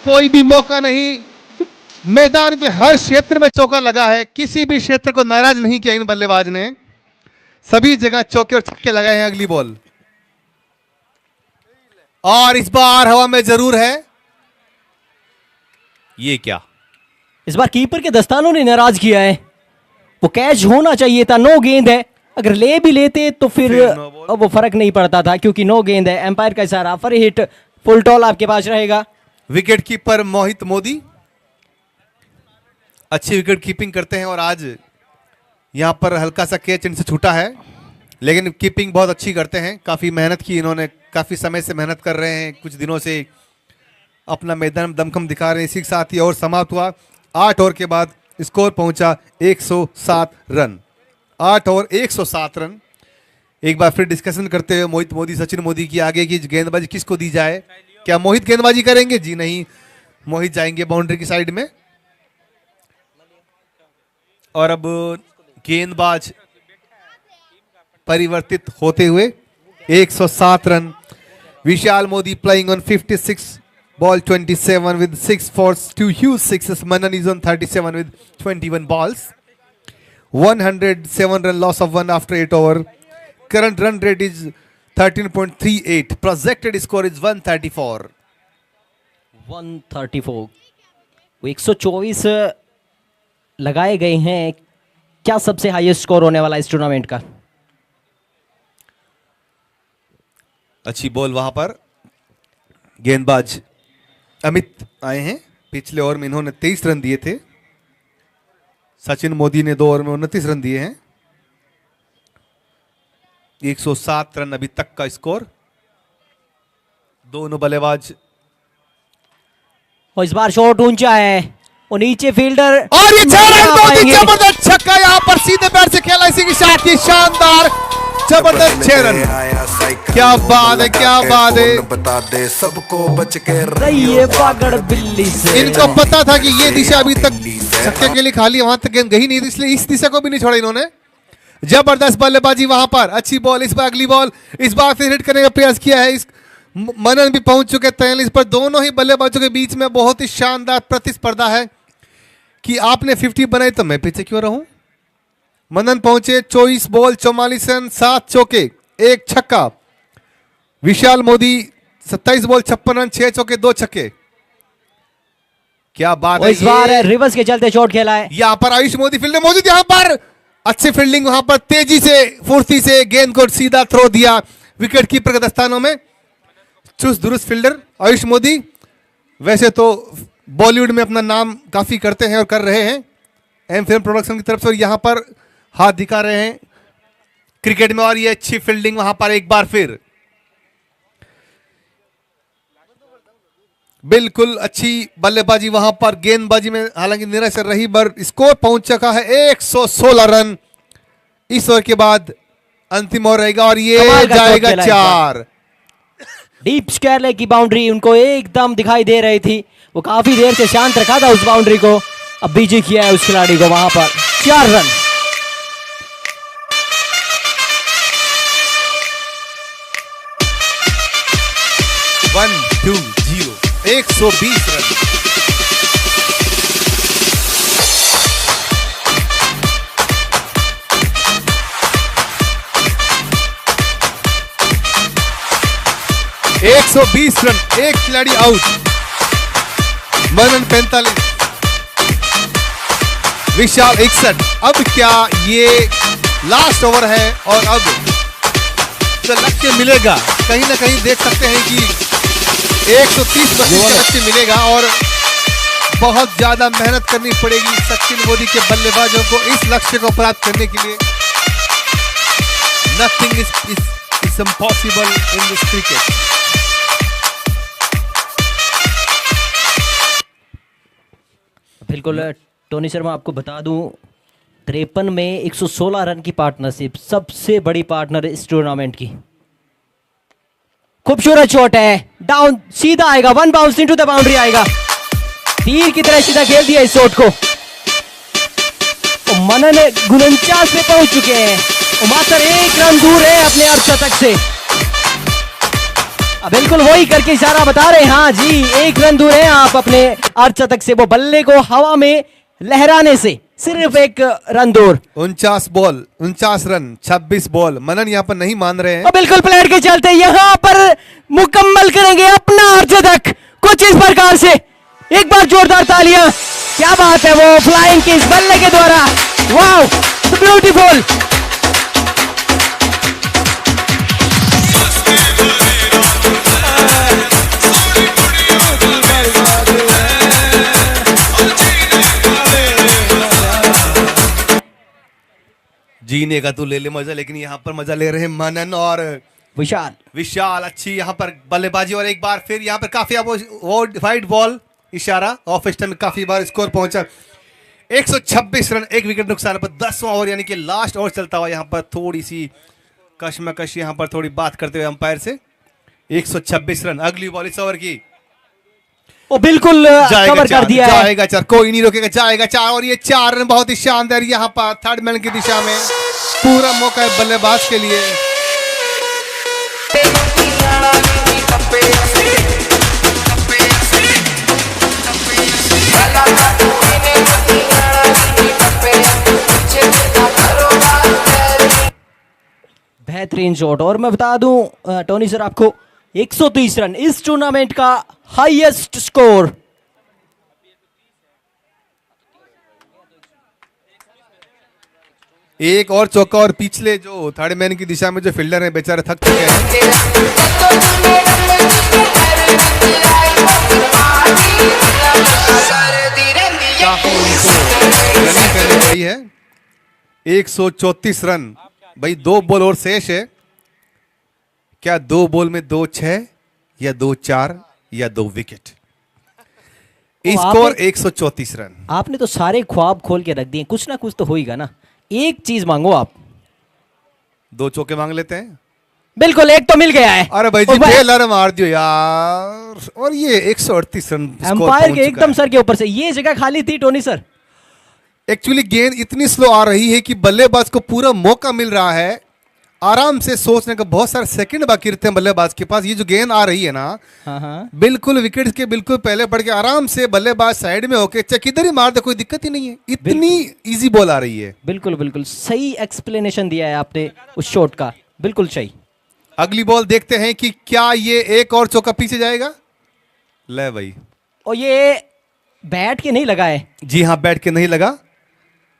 कोई भी मौका नहीं, मैदान के हर क्षेत्र में चौका लगा है, किसी भी क्षेत्र को नाराज नहीं किया इन बल्लेबाज ने, सभी जगह चौके और छक्के लगाए हैं। अगली बॉल, और इस बार हवा में जरूर है, ये क्या, इस बार कीपर के दस्तानों ने नाराज किया है, वो कैच होना चाहिए था, नो गेंद है, अगर ले भी लेते तो फिर no ball। अब वो फर्क नहीं पड़ता था, क्योंकि नो गेंद है। एम्पायर का इशारा, फॉर हिट, फुल टॉल आपके पास रहेगा। विकेट कीपर मोहित मोदी अच्छी विकेट कीपिंग करते हैं, और आज यहां पर हल्का सा कैच इनसे छूटा है, लेकिन कीपिंग बहुत अच्छी करते हैं। काफी मेहनत की इन्होंने, काफी समय से मेहनत कर रहे हैं, कुछ दिनों से अपना मैदान में दमखम दिखा रहे हैं। इसी के साथ ही और समाप्त हुआ 8 ओवर के बाद, स्कोर पहुंचा 107 रन, 8 ओवर 107 रन। एक बार फिर डिस्कशन करते हुए मोहित मोदी सचिन मोदी की आगे की गेंदबाजी किसको दी जाए, क्या मोहित गेंदबाजी करेंगे? जी नहीं, मोहित जाएंगे बाउंड्री की साइड में। और अब गेंदबाज परिवर्तित होते हुए 107 run, Vishal Modi playing on 56 ball 27 with 6 fours, 2 huge sixes. Manan is on 37 with 21 balls. 107 run, loss of 1 after 8 over. Current run rate is 13.38. Projected score is 134. 134, वो 124 लगाए गए हैं। क्या सबसे हाईएस्ट स्कोर होने वाला इस टूर्नामेंट का? अच्छी बॉल वहां पर, गेंदबाज अमित आए हैं। पिछले ओवर में इन्होंने 23 रन दिए थे, सचिन मोदी ने 2 ओवर में 29 रन दिए हैं। 107 रन अभी तक का स्कोर। दोनों बल्लेबाज, और इस बार शॉट ऊंचा है, वो नीचे फील्डर, और ये 6 रन, बहुत ही जबरदस्त छक्का यहां पर सीधे पैर से खेला, इसी के साथ ही शानदार जबरदस्त 6 रन। क्या बात है, क्या बात है, बता दे सबको बच के रहिए पागड़ बिल्ली से। इनको पता था कि ये दिशा अभी तक छक्के के लिए खाली, वहां तक गेंद गई नहीं थी, इसलिए इस दिशा को भी नहीं छोड़ा इन्होंने। जबरदस्त बल्लेबाजी वहां पर, अच्छी बॉल, इस बार अगली बॉल, इस बार फिर हिट करने का प्रयास किया है। इस मनन भी पहुंच चुके 43 पर। दोनों ही बल्लेबाजों के बीच में बहुत ही शानदार प्रतिस्पर्धा है कि आपने 50 बनाई तो मैं पीछे क्यों रहूं। मनन पहुंचे 24 बॉल 44 रन, 7 चौके, 1 छक्का। विशाल मोदी 27 बॉल 56 रन, 6 चौके, 2 छक्के। क्या बात है, इस बार रिवर्स के चलते शॉट खेला है। यहां पर आयुष मोदी फील्डर मौजूद, यहां पर अच्छी फील्डिंग, वहां पर तेजी से फुर्ती से गेंद को सीधा थ्रो दिया विकेट कीपर के दस्तानों में। चुस्त दुरुस्त फील्डर आयुष मोदी, वैसे तो बॉलीवुड में अपना नाम काफी करते हैं और कर रहे हैं एम फिल्म प्रोडक्शन की तरफ से, और यहां पर हाथ दिखा रहे हैं क्रिकेट में। और ये अच्छी फील्डिंग वहां पर, एक बार फिर बिल्कुल अच्छी बल्लेबाजी वहां पर, गेंदबाजी में हालांकि निराशा रही, पर स्कोर पहुंच चुका है 116 रन। इस ओवर के बाद अंतिम ओवर रहेगा, और ये जाएगा 4। डीप स्क्वायर की बाउंड्री उनको एकदम दिखाई दे रही थी, वो काफी देर से शांत रखा था उस बाउंड्री को, अब बीजी किया है उस खिलाड़ी को वहां पर। 4 रन। 1-2-0 120 रन। एक 120 रन, एक खिलाड़ी आउट। मनन 45, विशाल 61। अब क्या ये लास्ट ओवर है और अब जो लक्ष्य मिलेगा, कहीं ना कहीं देख सकते हैं कि 130 बल्ले का लक्ष्य मिलेगा और बहुत ज्यादा मेहनत करनी पड़ेगी सचिन मोदी के बल्लेबाजों को इस लक्ष्य को प्राप्त करने के लिए। Nothing is impossible in this cricket. बिल्कुल टोनी शर्मा, आपको बता दूं 53 में 116 रन की पार्टनरशिप, सबसे बड़ी पार्टनर इस टूर्नामेंट की। खूबसूरत शॉट है, डाउन सीधा आएगा, one bounce into the boundary आएगा, तीर की तरह सीधा खेल दिया इस शॉट को। तो मनन 49 पे पहुंच चुके हैं और मात्र 1 रन दूर है अपने अर्धशतक से। बिल्कुल वही करके इशारा बता रहे हैं, हाँ जी 1 रन दूर है आप अपने अर्धशतक से, वो बल्ले को हवा में लहराने से सिर्फ 1 रन दूर। 49 बॉल 49 रन 26 बॉल। मनन यहाँ पर नहीं मान रहे हैं। और बिल्कुल प्लेट के चलते यहाँ पर मुकम्मल करेंगे अपना अर्धशतक कुछ इस प्रकार से। एक बार जोरदार तालियां, क्या बात है, वो फ्लाइंग किस बल्ले के द्वारा, वाओ ब्यूटीफुल। जीने का तू ले ले मजा, लेकिन यहाँ पर मजा ले रहे हैं मनन और विशाल। विशाल। अच्छी यहाँ पर बल्लेबाजी और एक बार फिर यहाँ पर काफी वो वाइड बॉल इशारा ऑफ स्टंप में काफी बार स्कोर पहुंचा। 126 रन, 1 विकेट नुकसान पर 10वां ओवर यानी कि लास्ट ओवर चलता हुआ। यहाँ पर थोड़ी सी कशमकश, यहाँ पर थोड़ी बात करते हुए अंपायर से। 126 रन, अगली बॉल इस ओवर की वो बिल्कुल कवर कर दिया है। जाएगा 4, कोई नहीं रोकेगा, जाएगा 4 और ये 4 रन बहुत ही शानदार यहाँ पर थर्ड मैन की दिशा में। पूरा मौका है बल्लेबाज के लिए। बेहतरीन शॉट। और मैं बता दूं टोनी सर आपको 130 रन इस टूर्नामेंट का हाईएस्ट स्कोर। एक और चौका और पिछले जो थर्ड मैन की दिशा में जो फील्डर है बेचारे थक चुके हैं। रनिंग करनी पड़ी है। 134 रन भाई, 2 बॉल और शेष है। क्या 2 बॉल में 2 6 या 2 4 या 2 विकेट? Score 134 run. आपने तो सारे ख्वाब खोल के रख दिए, कुछ ना कुछ तो होएगा ना। एक चीज मांगो आप। 2 चौके मांग लेते हैं। बिल्कुल, एक तो मिल गया है। अरे भाई जी फेलर मार दियो यार। और ये 138 रन एम्पायर के एकदम सर के ऊपर से ये जगह खाली थी टोनी सर। एक्चुअली गेंद इतनी स्लो आ रही है कि बल्लेबाज को पूरा मौका मिल रहा है आराम से सोचने का। बहुत सारे सेकंड बाकी रहते हैं बल्लेबाज के पास। ये जो गेंद आ रही है ना, हाँ। बिल्कुल विकेट के बिल्कुल पहले पड़ के आराम से बल्लेबाज साइड में होके चाहे किधर ही मार दे, कोई दिक्कत ही नहीं है। इतनी इजी बॉल आ रही है। बिल्कुल बिल्कुल सही एक्सप्लेनेशन दिया है आपने उस शॉट का, बिल्कुल सही। अगली बॉल देखते हैं कि क्या ये एक और चौका पीछे जाएगा। ले भाई, और ये बैट के नहीं लगा है। जी हाँ, बैट के नहीं लगा।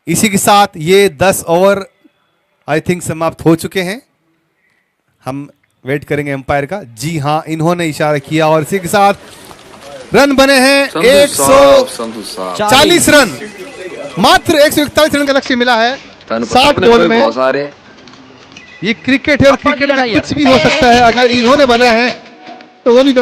इसी के साथ ये 10 ओवर आई थिंक समाप्त हो चुके हैं। हम वेट करेंगे एम्पायर का। जी हाँ, इन्होंने इशारा किया और इसी के साथ रन बने हैं 140 रन। मात्र 141 रन का लक्ष्य मिला है 60 बॉल में। ये क्रिकेट है और क्रिकेट में कुछ भी हो सकता है। अगर इन्होंने बना है तो वो नहीं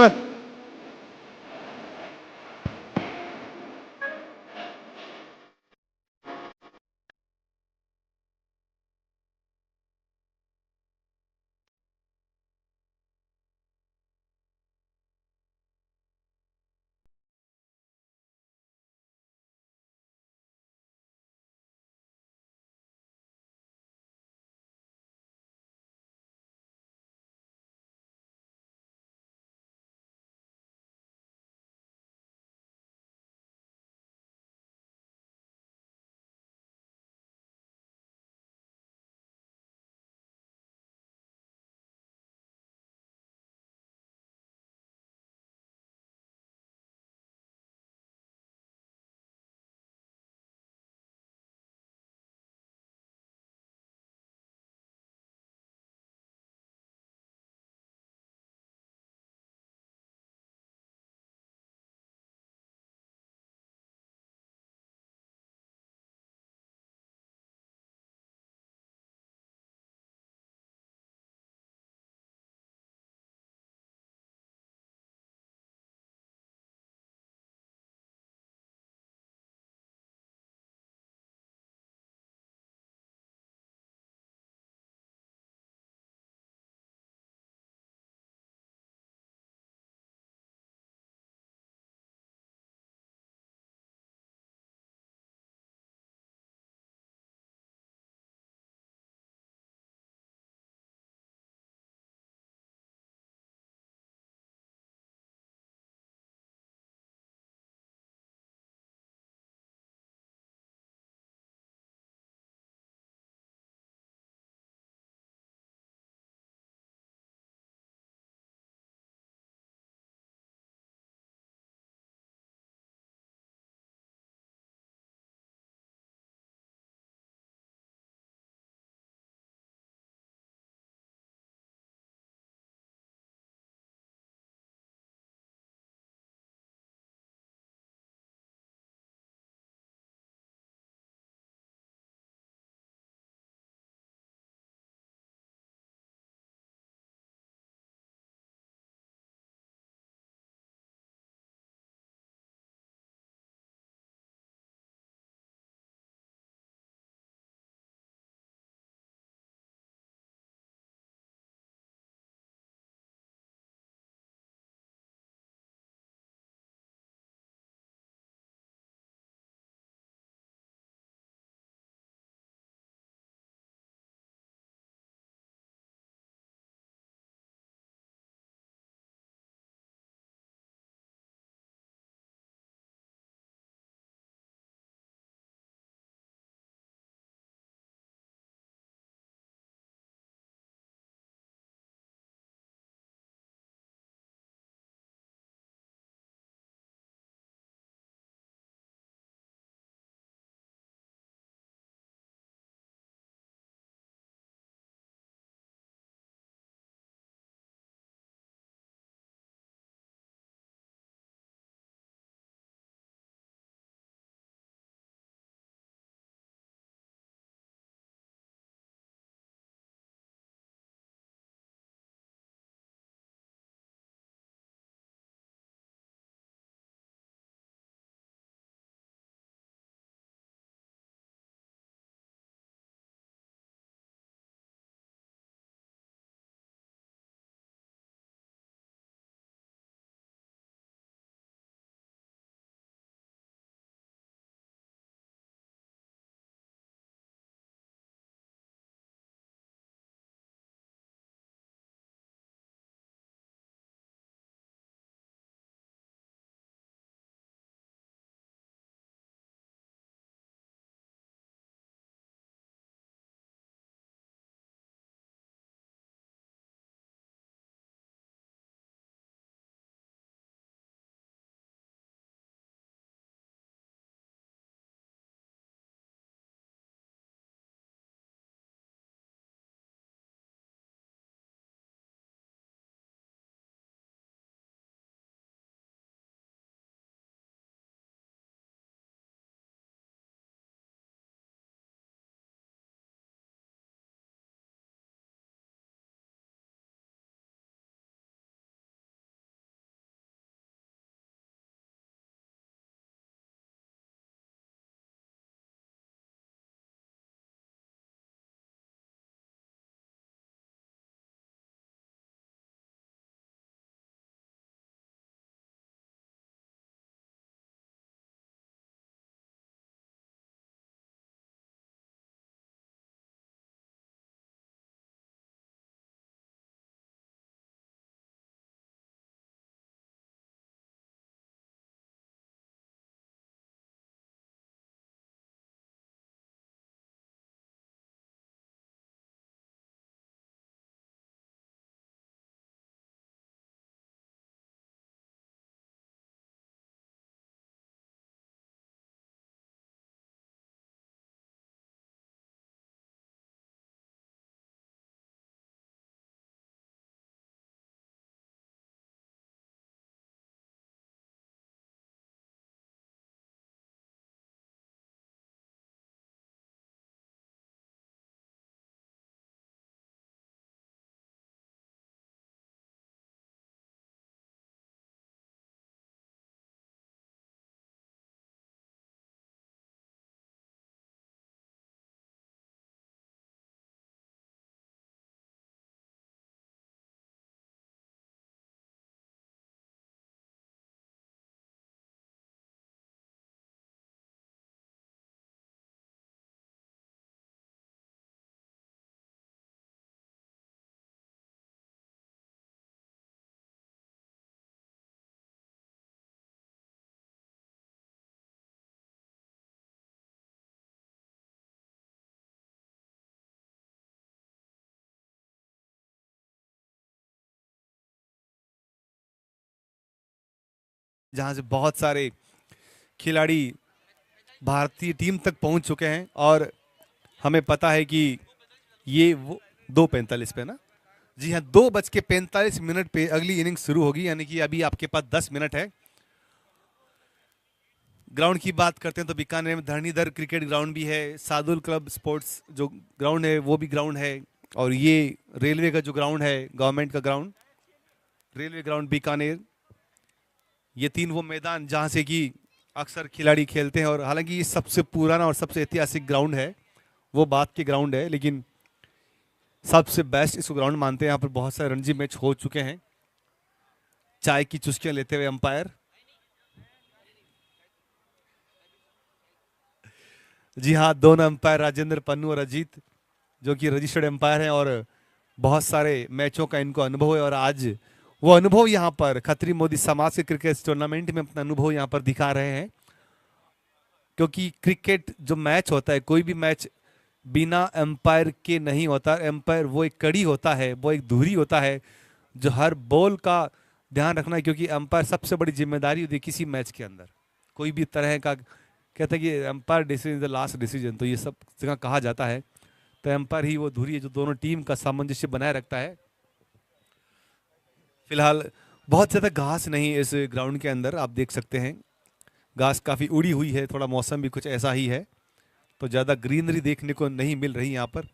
जहां से बहुत सारे खिलाड़ी भारतीय टीम तक पहुंच चुके हैं और हमें पता है कि ये वो 2:45 पे ना, जी हाँ, 2:45 पे अगली इनिंग शुरू होगी, यानी कि अभी आपके पास 10 मिनट है। ग्राउंड की बात करते हैं तो बीकानेर में धरणीधर क्रिकेट ग्राउंड भी है, सादुल क्लब स्पोर्ट्स जो ग्राउंड है वो भी ग्राउंड है, और ये रेलवे का जो ग्राउंड है, गवर्नमेंट का ग्राउंड, रेलवे ग्राउंड बीकानेर, ये 3 वो मैदान जहां से कि अक्सर खिलाड़ी खेलते हैं। और हालांकि ये सबसे पुराना और सबसे ऐतिहासिक ग्राउंड है, वो बात के ग्राउंड है, लेकिन सबसे बेस्ट इसको ग्राउंड मानते हैं। यहाँ पर बहुत सारे रणजी मैच हो चुके हैं, चाय की चुस्कियां लेते हुए अंपायर। जी हाँ, दोनों अंपायर राजेंद्र पन्नू और अजीत, जो कि रजिस्टर्ड एम्पायर हैं और बहुत सारे मैचों का इनको अनुभव है, और आज वो अनुभव यहाँ पर खत्री मोदी समाज के क्रिकेट टूर्नामेंट में अपना अनुभव यहाँ पर दिखा रहे हैं। क्योंकि क्रिकेट जो मैच होता है, कोई भी मैच बिना एम्पायर के नहीं होता। एम्पायर वो एक कड़ी होता है, वो एक धुरी होता है जो हर बॉल का ध्यान रखना है, क्योंकि एम्पायर सबसे बड़ी जिम्मेदारी होती है किसी मैच के अंदर। कोई भी तरह का कहते हैं कि umpire decision is the last decision, तो ये सब जगह कहा जाता है। तो एम्पायर ही वो धुरी है जो दोनों टीम का सामंजस्य बनाए रखता है। फिलहाल बहुत ज़्यादा घास नहीं इस ग्राउंड के अंदर, आप देख सकते हैं घास काफ़ी उड़ी हुई है, थोड़ा मौसम भी कुछ ऐसा ही है, तो ज़्यादा ग्रीनरी देखने को नहीं मिल रही यहाँ पर।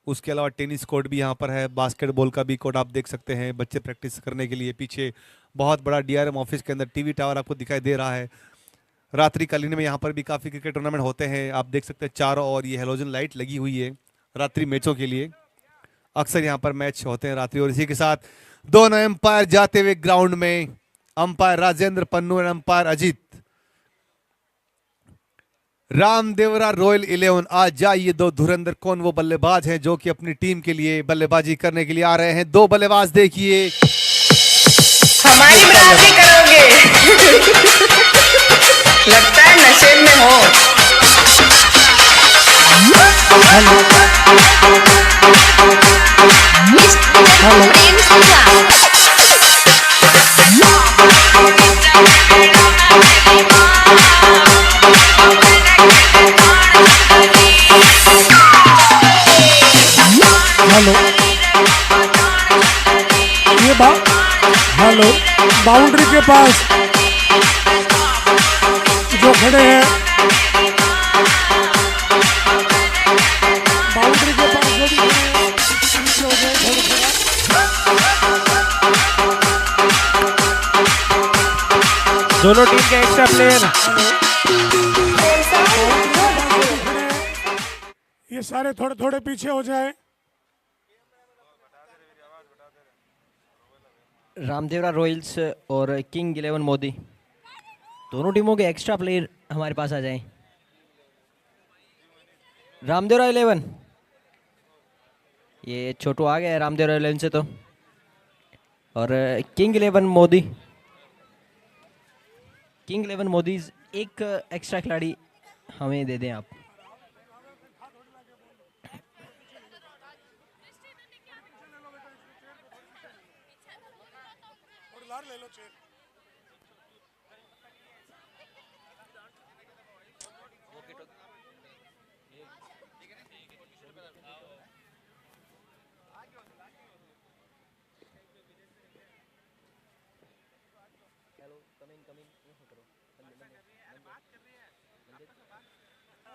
उसके अलावा टेनिस कोर्ट भी यहाँ पर है, बास्केटबॉल का भी कोर्ट आप देख सकते हैं बच्चे प्रैक्टिस करने के लिए। पीछे बहुत बड़ा डीआरएम ऑफिस के अंदर टीवी टावर आपको दिखाई दे रहा है। रात्रिकालीन में यहाँ पर भी काफ़ी क्रिकेट टूर्नामेंट होते हैं, आप देख सकते हैं चारों ओर ये हेलोजन लाइट लगी हुई है रात्रि मैचों के लिए। अक्सर यहाँ पर मैच होते हैं रात्रि। और इसी के साथ दोनों एम्पायर जाते हुए ग्राउंड में, अंपायर राजेंद्र पन्नू और अंपायर अजीत। रामदेवरा रॉयल 11, आज जाइए दो धुरंधर कौन वो बल्लेबाज हैं जो कि अपनी टीम के लिए बल्लेबाजी करने के लिए आ रहे हैं। 2 बल्लेबाज देखिए, हमारी बराबरी करोगे। लगता है नशे में हो। हेलो, ये हेलो, बाउंड्री के पास जो खड़े हैं, बाउंड्री के पास जो भी खड़े हैं, पीछे हो जाए थोड़ा। दोनों टीम के एक्स्ट्रा प्लेयर, ये सारे थोड़े थोड़े पीछे हो जाए। रामदेवरा रॉयल्स और किंग 11 मोदी, दोनों टीमों के एक्स्ट्रा प्लेयर हमारे पास आ जाएं। रामदेवरा 11, ये छोटू आ गया है रामदेवरा 11 से तो, और किंग 11 मोदी, किंग 11 मोदी एक एक्स्ट्रा खिलाड़ी हमें दे दें आप।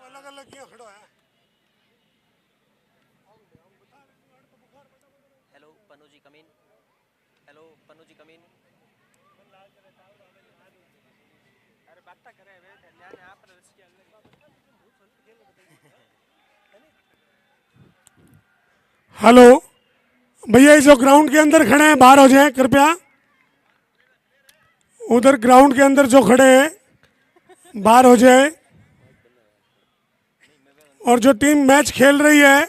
अलग अलग किया खड़ा है। हेलो पन्नू जी कम इन, हेलो पन्नू जी कम इन। हेलो भैया, ये जो ग्राउंड के अंदर खड़े हैं बाहर हो जाएं कृपया। उधर ग्राउंड के अंदर जो खड़े हैं बाहर हो जाए, और जो टीम मैच खेल रही है,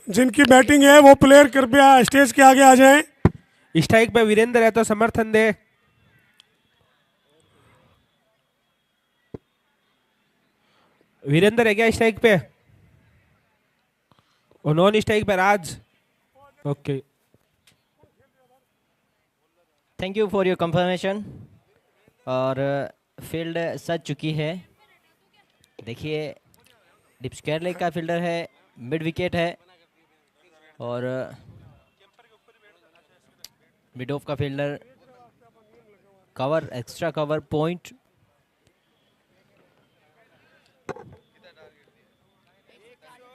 जिनकी बैटिंग है, वो प्लेयर कृपया स्टेज के आगे आ जाएं। स्ट्राइक पे वीरेंद्र है तो समर्थन दे। वीरेंद्र है क्या स्ट्राइक पे? और नॉन स्ट्राइक पे Raj. Okay, thank you for your confirmation. और फील्ड सज चुकी है। देखिए डिप स्क्वायर लेग का फील्डर है, मिड विकेट है और मिड ऑफ का fielder, cover, extra cover, point.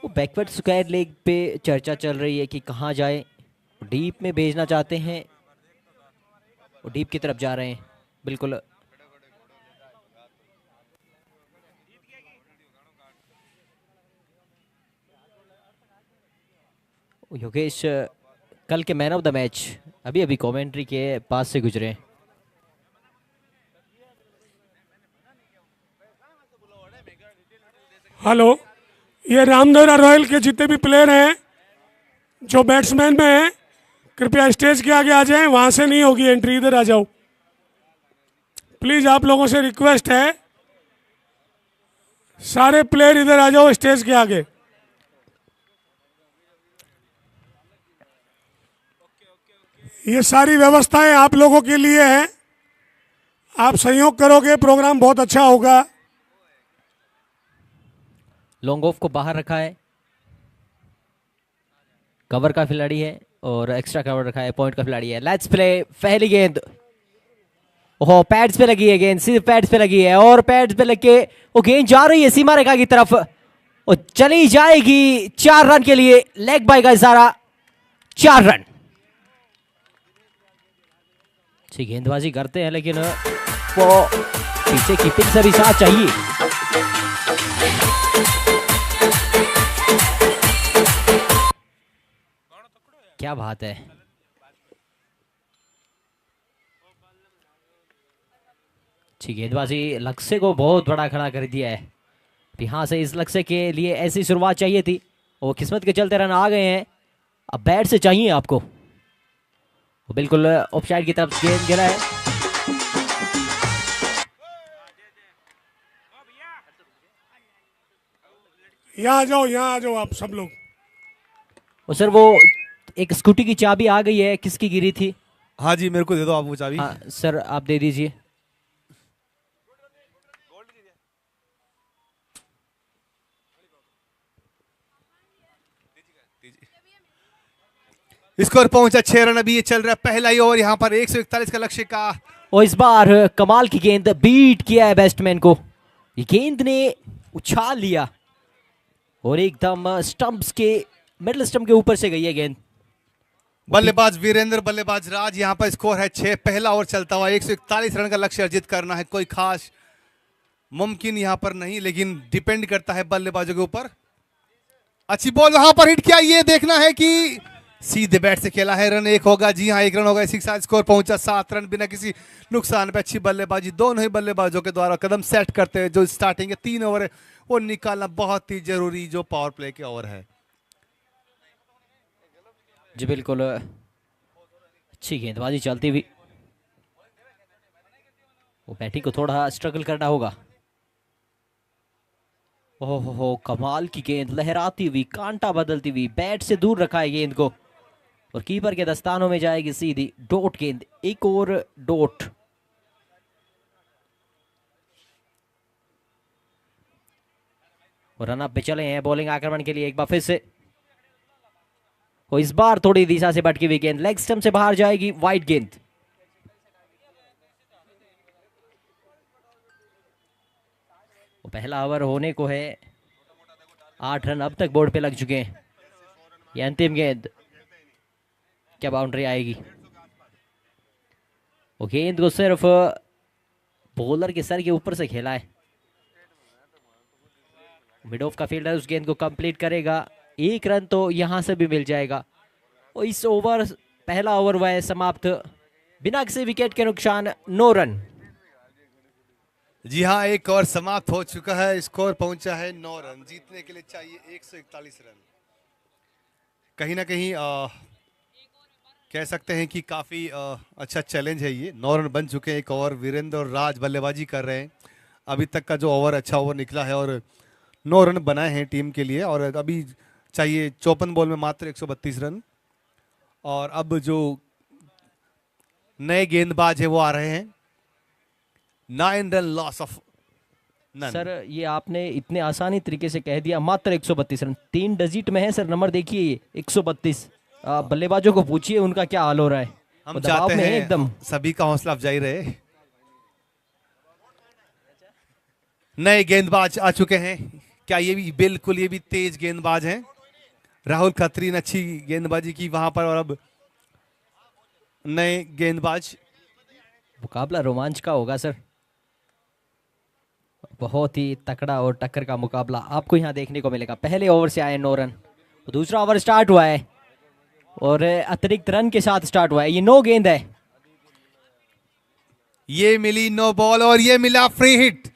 वो बैकवर्ड स्क्वायर लेग पे चर्चा चल रही है कि कहाँ जाए, डीप में भेजना चाहते हैं और डीप की तरफ जा रहे हैं। बिल्कुल योगेश कल के मैन ऑफ द मैच अभी अभी कमेंट्री के पास से गुजरे। हेलो, ये रामदेवरा रॉयल के जितने भी प्लेयर हैं जो बैट्समैन में हैं, कृपया स्टेज के आगे आ जाएं। वहां से नहीं होगी एंट्री, इधर आ जाओ प्लीज। आप लोगों से रिक्वेस्ट है, सारे प्लेयर इधर आ जाओ स्टेज के आगे। ये सारी व्यवस्थाएं आप लोगों के लिए हैं। आप सहयोग करोगे, प्रोग्राम बहुत अच्छा होगा। लॉन्ग ऑफ को बाहर रखा है, कवर का खिलाड़ी है और एक्स्ट्रा कवर रखा है, पॉइंट का खिलाड़ी है। Let's play. पहली गेंद, ओहो पैड्स पे लगी है गेंद, सिर्फ पैड्स पे लगी है और पैड्स पे लग के वो गेंद जा रही है सीमा रेखा की तरफ और चली जाएगी 4 रन के लिए। लेग बाय का इशारा, 4 रन। अच्छी गेंदबाजी करते हैं लेकिन वो पीछे कीपिंग से भी साथ चाहिए। क्या बात है, अच्छी गेंदबाजी, लक्ष्य को बहुत बड़ा खड़ा कर दिया है। यहाँ से इस लक्ष्य के लिए ऐसी शुरुआत चाहिए थी और किस्मत के चलते रन आ गए हैं। अब बैट से चाहिए आपको। वो बिल्कुल ऑफसाइड की तरफ गेंद गिरा है। यहाँ आ जाओ आप सब लोग। और सर वो एक स्कूटी की चाबी आ गई है, किसकी गिरी थी? हाँ जी, मेरे को दे दो आप वो चाबी। हाँ सर आप दे दीजिए। स्कोर पहुंचा 6 रन। अभी ये चल रहा है पहला ही ओवर, यहाँ पर 141 का लक्ष्य का। और इस बार कमाल की गेंद, बीट किया है बैट्समैन को। ये गेंद ने उछाल लिया और एकदम स्टंप्स के, मिडिल स्टंप के ऊपर से गई है गेंद। बल्लेबाज वीरेंद्र, बल्लेबाज राज। यहाँ पर स्कोर है 6। पहला ओवर चलता हुआ 141 रन का लक्ष्य अर्जित करना है। कोई खास मुमकिन यहाँ पर नहीं, लेकिन डिपेंड करता है बल्लेबाजों के ऊपर। अच्छी बॉल वहां पर हिट किया, ये देखना है कि सीधे बैट से खेला है। रन 1 होगा। जी हाँ, 1 रन होगा। इसी के साथ स्कोर पहुंचा 7 रन बिना किसी नुकसान पे। अच्छी बल्लेबाजी दोनों ही बल्लेबाजों के द्वारा कदम सेट करते हुए जो स्टार्टिंग के 3 ओवर है वो निकालना बहुत ही जरूरी जो पावर प्ले के ओवर है। जी बिल्कुल, अच्छी गेंदबाजी चलती हुई। वो बैटिंग को थोड़ा स्ट्रगल करना होगा। ओहो कमाल की गेंद, लहराती हुई, कांटा बदलती हुई, बैट से दूर रखा है गेंद को और कीपर के दस्तानों में जाएगी सीधी। डॉट गेंद, एक और डॉट। और रन अप पे चले हैं बॉलिंग आक्रमण के लिए एक बार फिर से। और इस बार थोड़ी दिशा से भटकी हुई गेंद लेग स्टंप से बाहर जाएगी, वाइड गेंद। पहला ओवर होने को है, 8 रन अब तक बोर्ड पे लग चुके हैं। ये अंतिम गेंद, क्या बाउंड्री आएगी? वो गेंद को सिर्फ बॉलर के सर के ऊपर से खेला है। मिड ऑफ का फील्डर उस गेंद को कंप्लीट करेगा, 1 रन तो यहां से भी मिल जाएगा। और इस ओवर, पहला ओवर हुआ है समाप्त बिना किसी विकेट के नुकसान, 9 रन। जी हाँ, एक ओवर समाप्त हो चुका है। स्कोर पहुंचा है 9 रन। जीतने के लिए चाहिए 141 रन। कहीं ना कहीं कह सकते हैं कि काफी अच्छा चैलेंज है ये। 9 रन बन चुके हैं। एक ओवर वीरेंद्र और राज बल्लेबाजी कर रहे हैं। अभी तक का जो ओवर अच्छा ओवर निकला है और 9 रन बनाए हैं टीम के लिए। और अभी चाहिए 54 बॉल में मात्र 132 रन। और अब जो नए गेंदबाज है वो आ रहे हैं। 9 run loss of none. Sir ये आपने इतने आसानी तरीके से कह दिया, मात्र 132 रन, 3 डिजिट में है सर नंबर, देखिए ये 132। बल्लेबाजों को पूछिए उनका क्या हाल हो रहा है, हम वो दबाव चाहते में है हैं एकदम। सभी का हौसला अफजाई रहे। नए गेंदबाज आ चुके हैं, क्या ये भी बिल्कुल ये भी तेज गेंदबाज हैं। राहुल खत्री ने अच्छी गेंदबाजी की वहां पर, और अब नए गेंदबाज। मुकाबला रोमांच का होगा सर, बहुत ही तकड़ा और टक्कर का मुकाबला आपको यहाँ देखने को मिलेगा। पहले ओवर से आए 9 रन, दूसरा ओवर स्टार्ट हुआ है और अतिरिक्त रन के साथ स्टार्ट हुआ है। ये 9 गेंद है, ये मिली 9 बॉल और ये मिला फ्री हिट।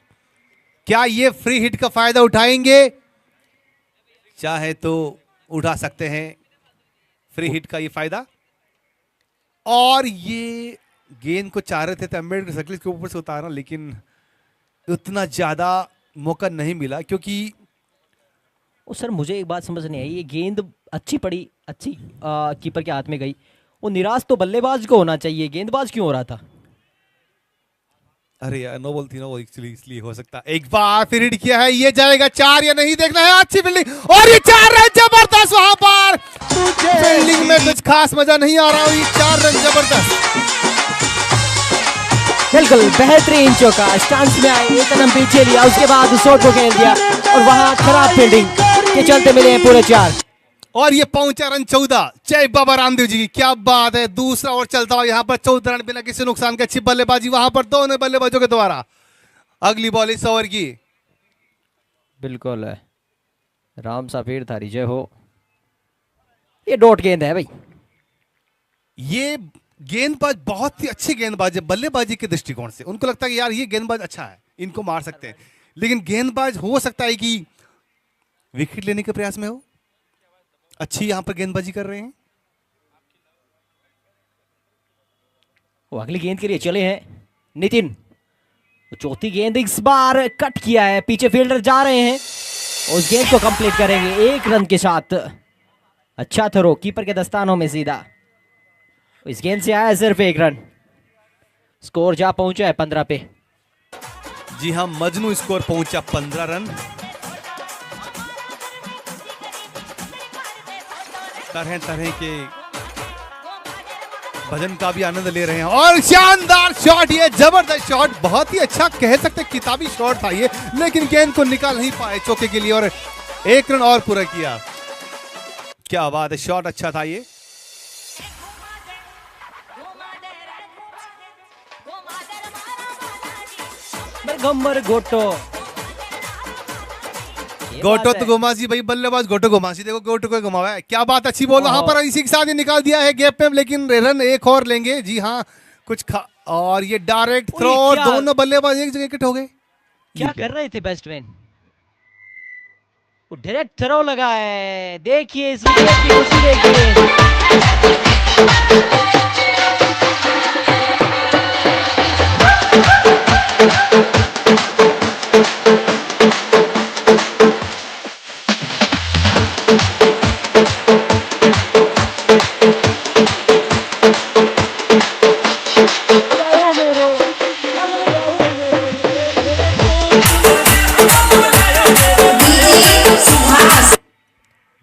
क्या ये फ्री हिट का फायदा उठाएंगे? चाहे तो उठा सकते हैं फ्री हिट का ये फायदा। और ये गेंद को चाह रहे थे अम्बेडकर सर्कल के ऊपर से उतारना, लेकिन उतना ज्यादा मौका नहीं मिला, क्योंकि ओ सर मुझे एक बात समझ नहीं आई, ये गेंद अच्छी पड़ी, अच्छी कीपर के हाथ में गई, वो निराश तो बल्लेबाज को होना चाहिए, गेंदबाज क्यों हो रहा था? अरे यार नो बॉल थी ना वो, एक्चुअली इसलिए हो सकता है। एक बार फिर हिट किया है, ये जाएगा 4 या नहीं देखना है। अच्छी फील्डिंग और ये 4 रन जबरदस्त वहां पर। फील्डिंग में कुछ खास मजा नहीं आ रहा, ये 4 रन जबरदस्त। बिल्कुल बेहतरीन चौका, स्टांस में आए, एक कदम पीछे लिया, उसके बाद शॉट को खेल दिया और वहां खराब फील्डिंग के चलते मिले हैं पूरे 4। और ये पहुंचा रन 14। जय बाबा रामदेव जी की, क्या बात है। दूसरा ओवर चलता हुआ यहाँ पर 14 रन बिना किसी नुकसान के। अच्छी बल्लेबाजी वहां पर दोनों बल्लेबाजों के द्वारा। अगली बॉल इस ओवर की। बिल्कुल है, राम साफीर थारी जय हो। ये डॉट गेंद है भाई। ये गेंदबाज बहुत ही अच्छी गेंदबाज है बल्लेबाजी के दृष्टिकोण से। उनको लगता है कि यार ये गेंदबाज अच्छा है, इनको मार सकते हैं, लेकिन गेंदबाज हो सकता है कि विकेट लेने के प्रयास में हो। अच्छी यहां पर गेंदबाजी कर रहे हैं। वो अगली गेंद के लिए चले हैं नितिन। तो चौथी गेंद इस बार कट किया है, पीछे फील्डर जा रहे हैं, उस गेंद को कंप्लीट करेंगे 1 रन के साथ। अच्छा थ्रो कीपर के दस्तानों में सीधा, इस गेंद से आया सिर्फ 1 रन। स्कोर जा पहुंचा है 15 पे। जी हां, मजनू स्कोर पहुंचा 15 रन। तरह तरह के भजन का भी आनंद ले रहे हैं। और शानदार शॉट, ये जबरदस्त शॉट, बहुत ही अच्छा कह सकते किताबी शॉट था ये, लेकिन गेंद को निकाल नहीं पाए चौके के लिए और 1 रन और पूरा किया। क्या बात है, शॉट अच्छा था ये। गम्बर गोटो, गोटो तो घुमासी भाई, बल्लेबाज गोटो घुमासी, देखो गोटो को घुमावा है। क्या बात, अच्छी बॉल वहां पर, इसी के साथ ही निकाल दिया है गैप में, लेकिन रन एक और लेंगे। जी हाँ, और ये डायरेक्ट थ्रो, दोनों बल्लेबाज एक जगह इकट्ठे हो गए। क्या कर रहे थे बैट्समैन? वो डायरेक्ट थ्रो लगा है, देखिए इस विकेट की खुशी देखिए।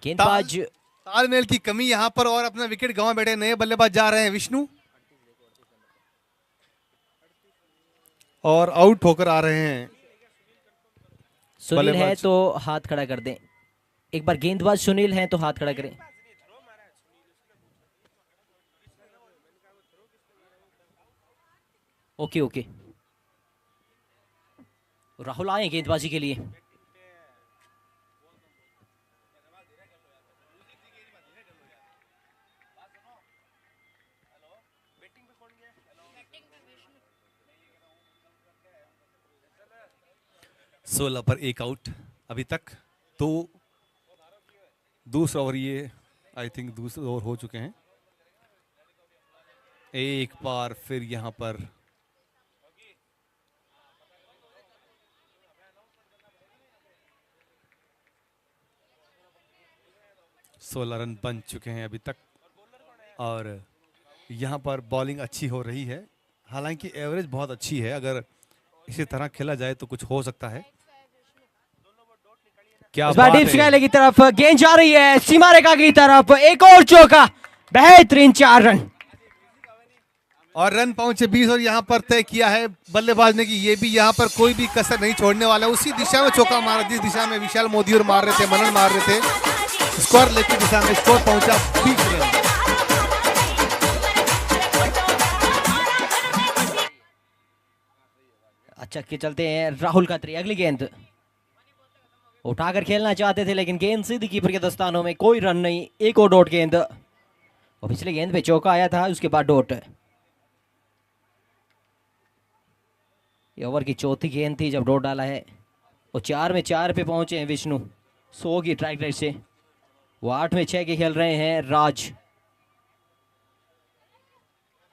गेंदबाज तालमेल की कमी यहां पर, और अपना विकेट गंवा बैठे नए बल्लेबाज जा रहे हैं विष्णु, और आउट होकर आ रहे हैं। सुनील है बल्लेबाज। तो हाथ खड़ा कर दें एक बार, गेंदबाज सुनील हैं तो हाथ खड़ा करें। ओके ओके, राहुल आए गेंदबाजी के लिए। सोलह पर 1 आउट अभी तक। तो दूसरा ओवर, ये आई थिंक दूसरे ओवर हो चुके हैं। एक बार फिर यहां पर सोलह रन बन चुके हैं अभी तक, और यहां पर बॉलिंग अच्छी हो रही है। हालांकि एवरेज बहुत अच्छी है, अगर इसी तरह खेला जाए तो कुछ हो सकता है। क्या इस बार बात डीप है। स्काई की तरफ गेंद जा रही है, सीमा रेखा की तरफ, एक और चौका, बेहतरीन 4 रन। और रन पहुंचे 20 और यहाँ पर तय किया है बल्लेबाज ने कि ये भी यहाँ पर कोई भी कसर नहीं छोड़ने वाला। उसी दिशा में चौका मारा जिस दिशा में विशाल मोदी और मार रहे थे, मनन मार रहे थे। स्कोर लेग की दिशा में स्कोर पहुंचा 20 रन। अच्छा के चलते हैं राहुल खत्री, अगली गेंद उठाकर खेलना चाहते थे लेकिन गेंद सीधी कीपर के दस्तानों में, कोई रन नहीं, एक और डॉट गेंद। और पिछले गेंद पे चौका आया था, उसके बाद डॉट। ये ओवर की चौथी गेंद थी जब डॉट डाला है। और 4 में 4 पे पहुंचे हैं विष्णु 100 की ट्राइक रेट से। वो 8 में 6 के खेल रहे हैं राज।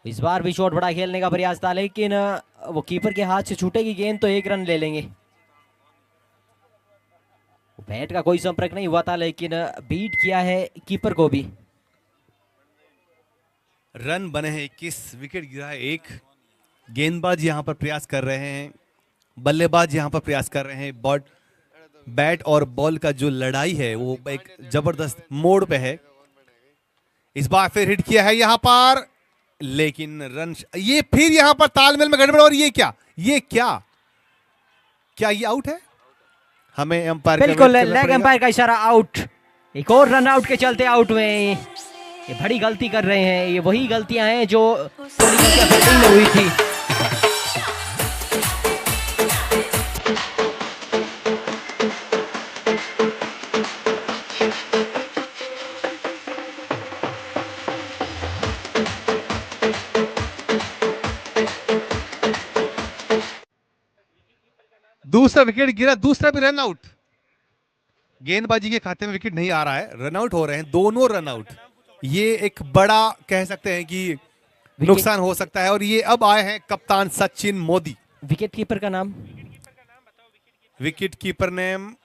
इस बार भी शॉट बड़ा खेलने का प्रयास था लेकिन वो कीपर के हाथ से छूटेगी गेंद तो 1 रन ले लेंगे। बैट का कोई संपर्क नहीं हुआ था लेकिन बीट किया है कीपर को भी। रन बने हैं 21, विकेट गिरा है 1। गेंदबाज यहाँ पर प्रयास कर रहे हैं, बल्लेबाज यहाँ पर प्रयास कर रहे हैं। बैट और बॉल का जो लड़ाई है वो एक जबरदस्त मोड़ पे है। इस बार फिर हिट किया है यहाँ पर, लेकिन रन ये फिर यहाँ पर तालमेल में गड़बड़। और ये क्या ये आउट है? हमें एम्पायर बिल्कुल लेग एम्पायर का इशारा, आउट। एक और रन आउट के चलते आउट में। ये बड़ी गलती कर रहे हैं, ये वही गलतियां हैं जो बैटिंग में हुई थी। दूसरा विकेट गिरा, दूसरा भी रन आउट। गेंदबाजी के खाते में विकेट नहीं आ रहा है, रन आउट हो रहे हैं, दोनों रन आउट। ये एक बड़ा कह सकते हैं कि नुकसान हो सकता है। और ये अब आए हैं कप्तान सचिन मोदी। विकेट कीपर का नाम? Wicket keeper name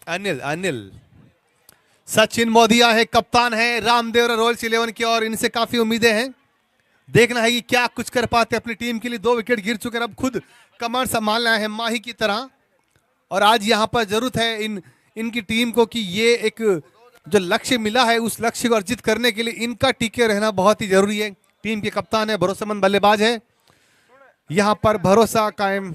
Anil Sachin Modi आए हैं, कप्तान है रामदेव रॉयल्स 11 के। और इनसे काफी उम्मीदें हैं, देखना है कि क्या कुछ कर पाते अपनी टीम के लिए। 2 विकेट गिर चुके हैं, अब खुद कमांड संभालना है माही की तरह। और आज यहाँ पर जरूरत है इनकी टीम को कि ये एक जो लक्ष्य मिला है उस लक्ष्य को अर्जित करने के लिए इनका टिके रहना बहुत ही जरूरी है। टीम के कप्तान है, भरोसेमंद बल्लेबाज है, यहाँ पर भरोसा कायम।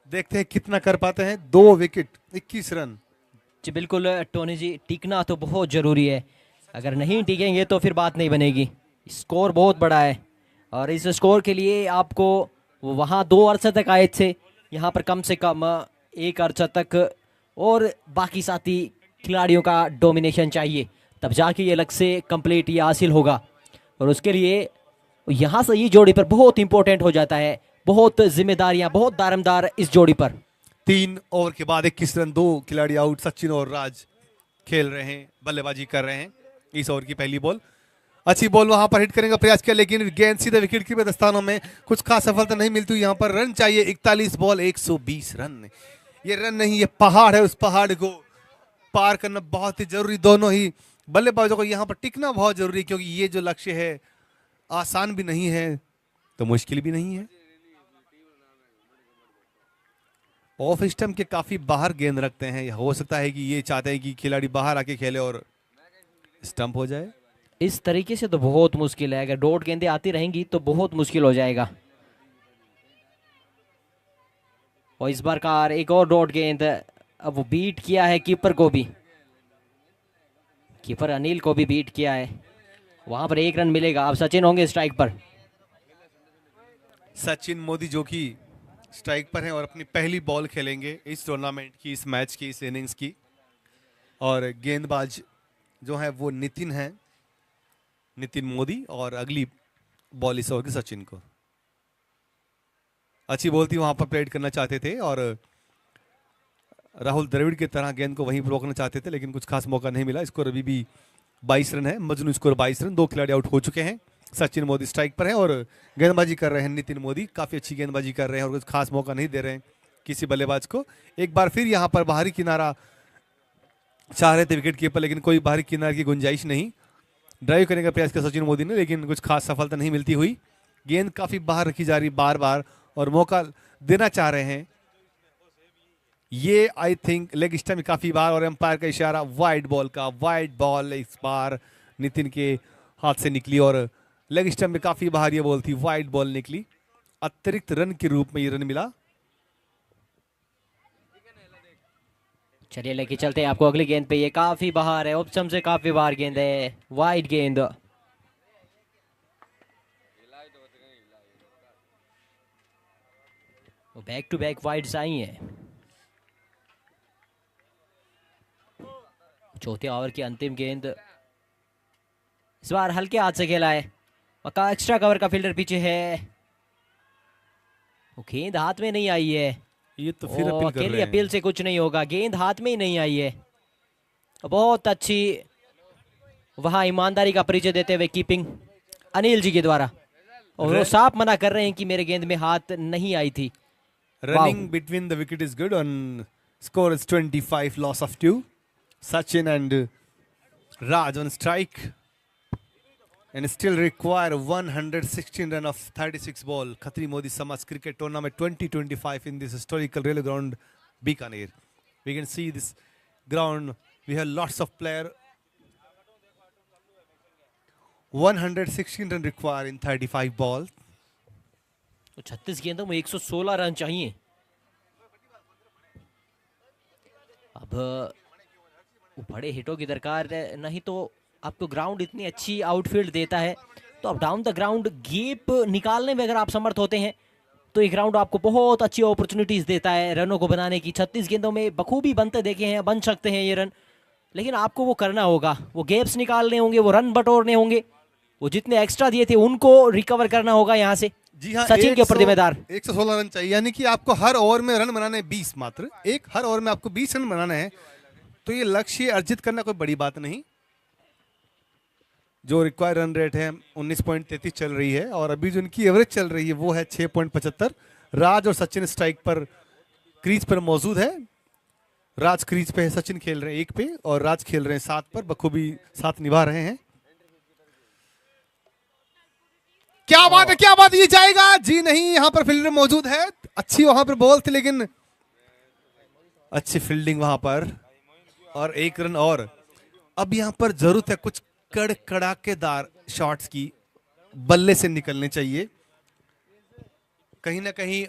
देखते हैं कितना कर पाते हैं। 2 विकेट 21 रन। जी बिल्कुल टोनी जी, टिकना तो बहुत जरूरी है, अगर नहीं टिकेंगे तो फिर बात नहीं बनेगी। स्कोर बहुत बड़ा है और इस स्कोर के लिए आपको वहाँ 2 अर्धशतक आए थे, यहाँ पर कम से कम 1 अर्धशतक और बाकी साथी खिलाड़ियों का डोमिनेशन चाहिए, तब जाके ये लक्ष्य कंप्लीट ये हासिल होगा। और उसके लिए यहाँ से ये जोड़ी पर बहुत इंपॉर्टेंट हो जाता है, बहुत जिम्मेदारियां, बहुत दारमदार इस जोड़ी पर। 3 ओवर के बाद 21 रन, 2 खिलाड़ी आउट। सचिन और राज खेल रहे हैं, बल्लेबाजी कर रहे हैं। इस ओवर की पहली बॉल, अच्छी बॉल वहां पर हिट करने का प्रयास किया लेकिन गेंद सीधे विकेट कीपर दस्तानों में, कुछ खास सफलता नहीं मिलती। यहाँ पर रन चाहिए 41 बॉल 120 रन। ये रन नहीं, ये पहाड़ है, उस पहाड़ को पार करना बहुत ही जरूरी। दोनों ही बल्लेबाजों को यहाँ पर टिकना बहुत जरूरी, क्योंकि ये जो लक्ष्य है आसान भी नहीं है तो मुश्किल भी नहीं है। ऑफ स्टंप के काफी बाहर गेंद रखते हैं, हो सकता है कि ये चाहते हैं कि खिलाड़ी बाहर आके खेले और स्टंप हो जाए। इस तरीके से तो बहुत मुश्किल है, अगर डॉट गेंदें आती रहेंगी तो बहुत मुश्किल हो जाएगा। और इस बार का एक और डॉट गेंद, अब वो बीट किया है कीपर को भी, कीपर अनिल को भी बीट किया है, वहां पर 1 रन मिलेगा। अब सचिन होंगे स्ट्राइक पर। सचिन मोदी जो कि स्ट्राइक पर हैं और अपनी पहली बॉल खेलेंगे इस टूर्नामेंट की, इस मैच की, इस इनिंग्स की। और गेंदबाज जो है वो नितिन है, नितिन मोदी। और अगली बॉल इस ओवर की सचिन को। अच्छी बॉल थी, वहां पर प्लेट करना चाहते थे और राहुल द्रविड़ की तरह गेंद को वहीं रोकना चाहते थे लेकिन कुछ खास मौका नहीं मिला। स्कोर अभी भी 22 रन है, मजनू स्कोर 22 रन। 2 खिलाड़ी आउट हो चुके हैं। सचिन मोदी स्ट्राइक पर हैं और गेंदबाजी कर रहे हैं नितिन मोदी, काफी अच्छी गेंदबाजी कर रहे हैं और कुछ खास मौका नहीं दे रहे हैं किसी बल्लेबाज को। एक बार फिर यहाँ पर बाहरी किनारा चाह रहे थे विकेट कीपर, लेकिन कोई बाहरी किनारे की गुंजाइश नहीं। ड्राइव करने का प्रयास किया सचिन मोदी ने लेकिन कुछ खास सफलता नहीं मिलती हुई। गेंद काफी बाहर रखी जा रही बार बार और मौका देना चाह रहे हैं। ये आई थिंक लेग स्टंप में काफी बार और एम्पायर का इशारा वाइड बॉल का। वाइड बॉल इस बार नितिन के हाथ से निकली और लेग स्टंप में काफी बाहर ये बॉल थी, वाइड बॉल निकली। अतिरिक्त रन के रूप में ये रन मिला। चलिए लेके चलते हैं आपको अगली गेंद पे। ये काफी बाहर है, ऑप्शन से काफी बाहर गेंद है, वाइड गेंद। वो बैक टू बैक वाइड्स आई हैं। चौथे ओवर की अंतिम गेंद इस बार हल्के हाथ से खेला है। पक्का एक्स्ट्रा कवर का फील्डर पीछे है, वो गेंद हाथ में नहीं आई है। ये तो फिर ओ, अपील कर अकेली रहे हैं। अपील से कुछ नहीं होगा, गेंद हाथ में ही नहीं आई है। बहुत अच्छी वहां ईमानदारी का परिचय देते हुए कीपिंग अनिल जी के द्वारा, और वो साफ मना कर रहे हैं कि मेरे गेंद में हाथ नहीं आई थी। Running between the wicket is good. On score is 25, loss of 2. Sachin and Raj on strike, and still require 116 run of 36 ball. Khatri Modi Samaj Cricket Tournament 2025 in this historical railway ground, Bikaner. We can see this ground. We have lots of player. 116 run required in 35 ball. तो 36 गेंदों में 116 run चाहिए। अब वो बड़े हिटों की दरकार नहीं, तो आपको ग्राउंड इतनी अच्छी आउटफील्ड देता है तो आप डाउन द ग्राउंड गैप निकालने में अगर आप समर्थ होते हैं तो ये ग्राउंड आपको बहुत अच्छी अपॉर्चुनिटीज देता है रनों को बनाने की। 36 गेंदों में बखूबी बनते देखे हैं, बन सकते हैं ये रन, लेकिन आपको वो करना होगा, वो गैप्स निकालने होंगे, वो रन बटोरने होंगे, वो जितने एक्स्ट्रा दिए थे उनको रिकवर करना होगा यहाँ से। जी हाँ, सचिन के ऊपर जिम्मेदार। 116 रन चाहिए, यानी कि आपको हर ओवर में रन बनाने 20 मात्र। हर ओवर में आपको 20 रन बनाना है, तो ये लक्ष्य अर्जित करना कोई बड़ी बात नहीं। जो रिक्वायर्ड रन रेट है 19.33 चल रही है, और अभी जो इनकी एवरेज चल रही है वो है 6.75। राज और सचिन स्ट्राइक पर क्रीज पर मौजूद है। राज क्रीज पे है, सचिन खेल रहे हैं 1 पे और राज खेल रहे हैं 7 पर, बखूबी साथ निभा रहे हैं। क्या बात है, क्या बात, ये जाएगा? जी नहीं, यहां पर फील्डर मौजूद है। अच्छी वहां पर बॉल थी, लेकिन अच्छी फील्डिंग वहां पर, और 1 रन और। अब यहां पर जरूरत है कुछ कड़कड़ाकेदार शॉट्स की, बल्ले से निकलने चाहिए। कहीं ना कहीं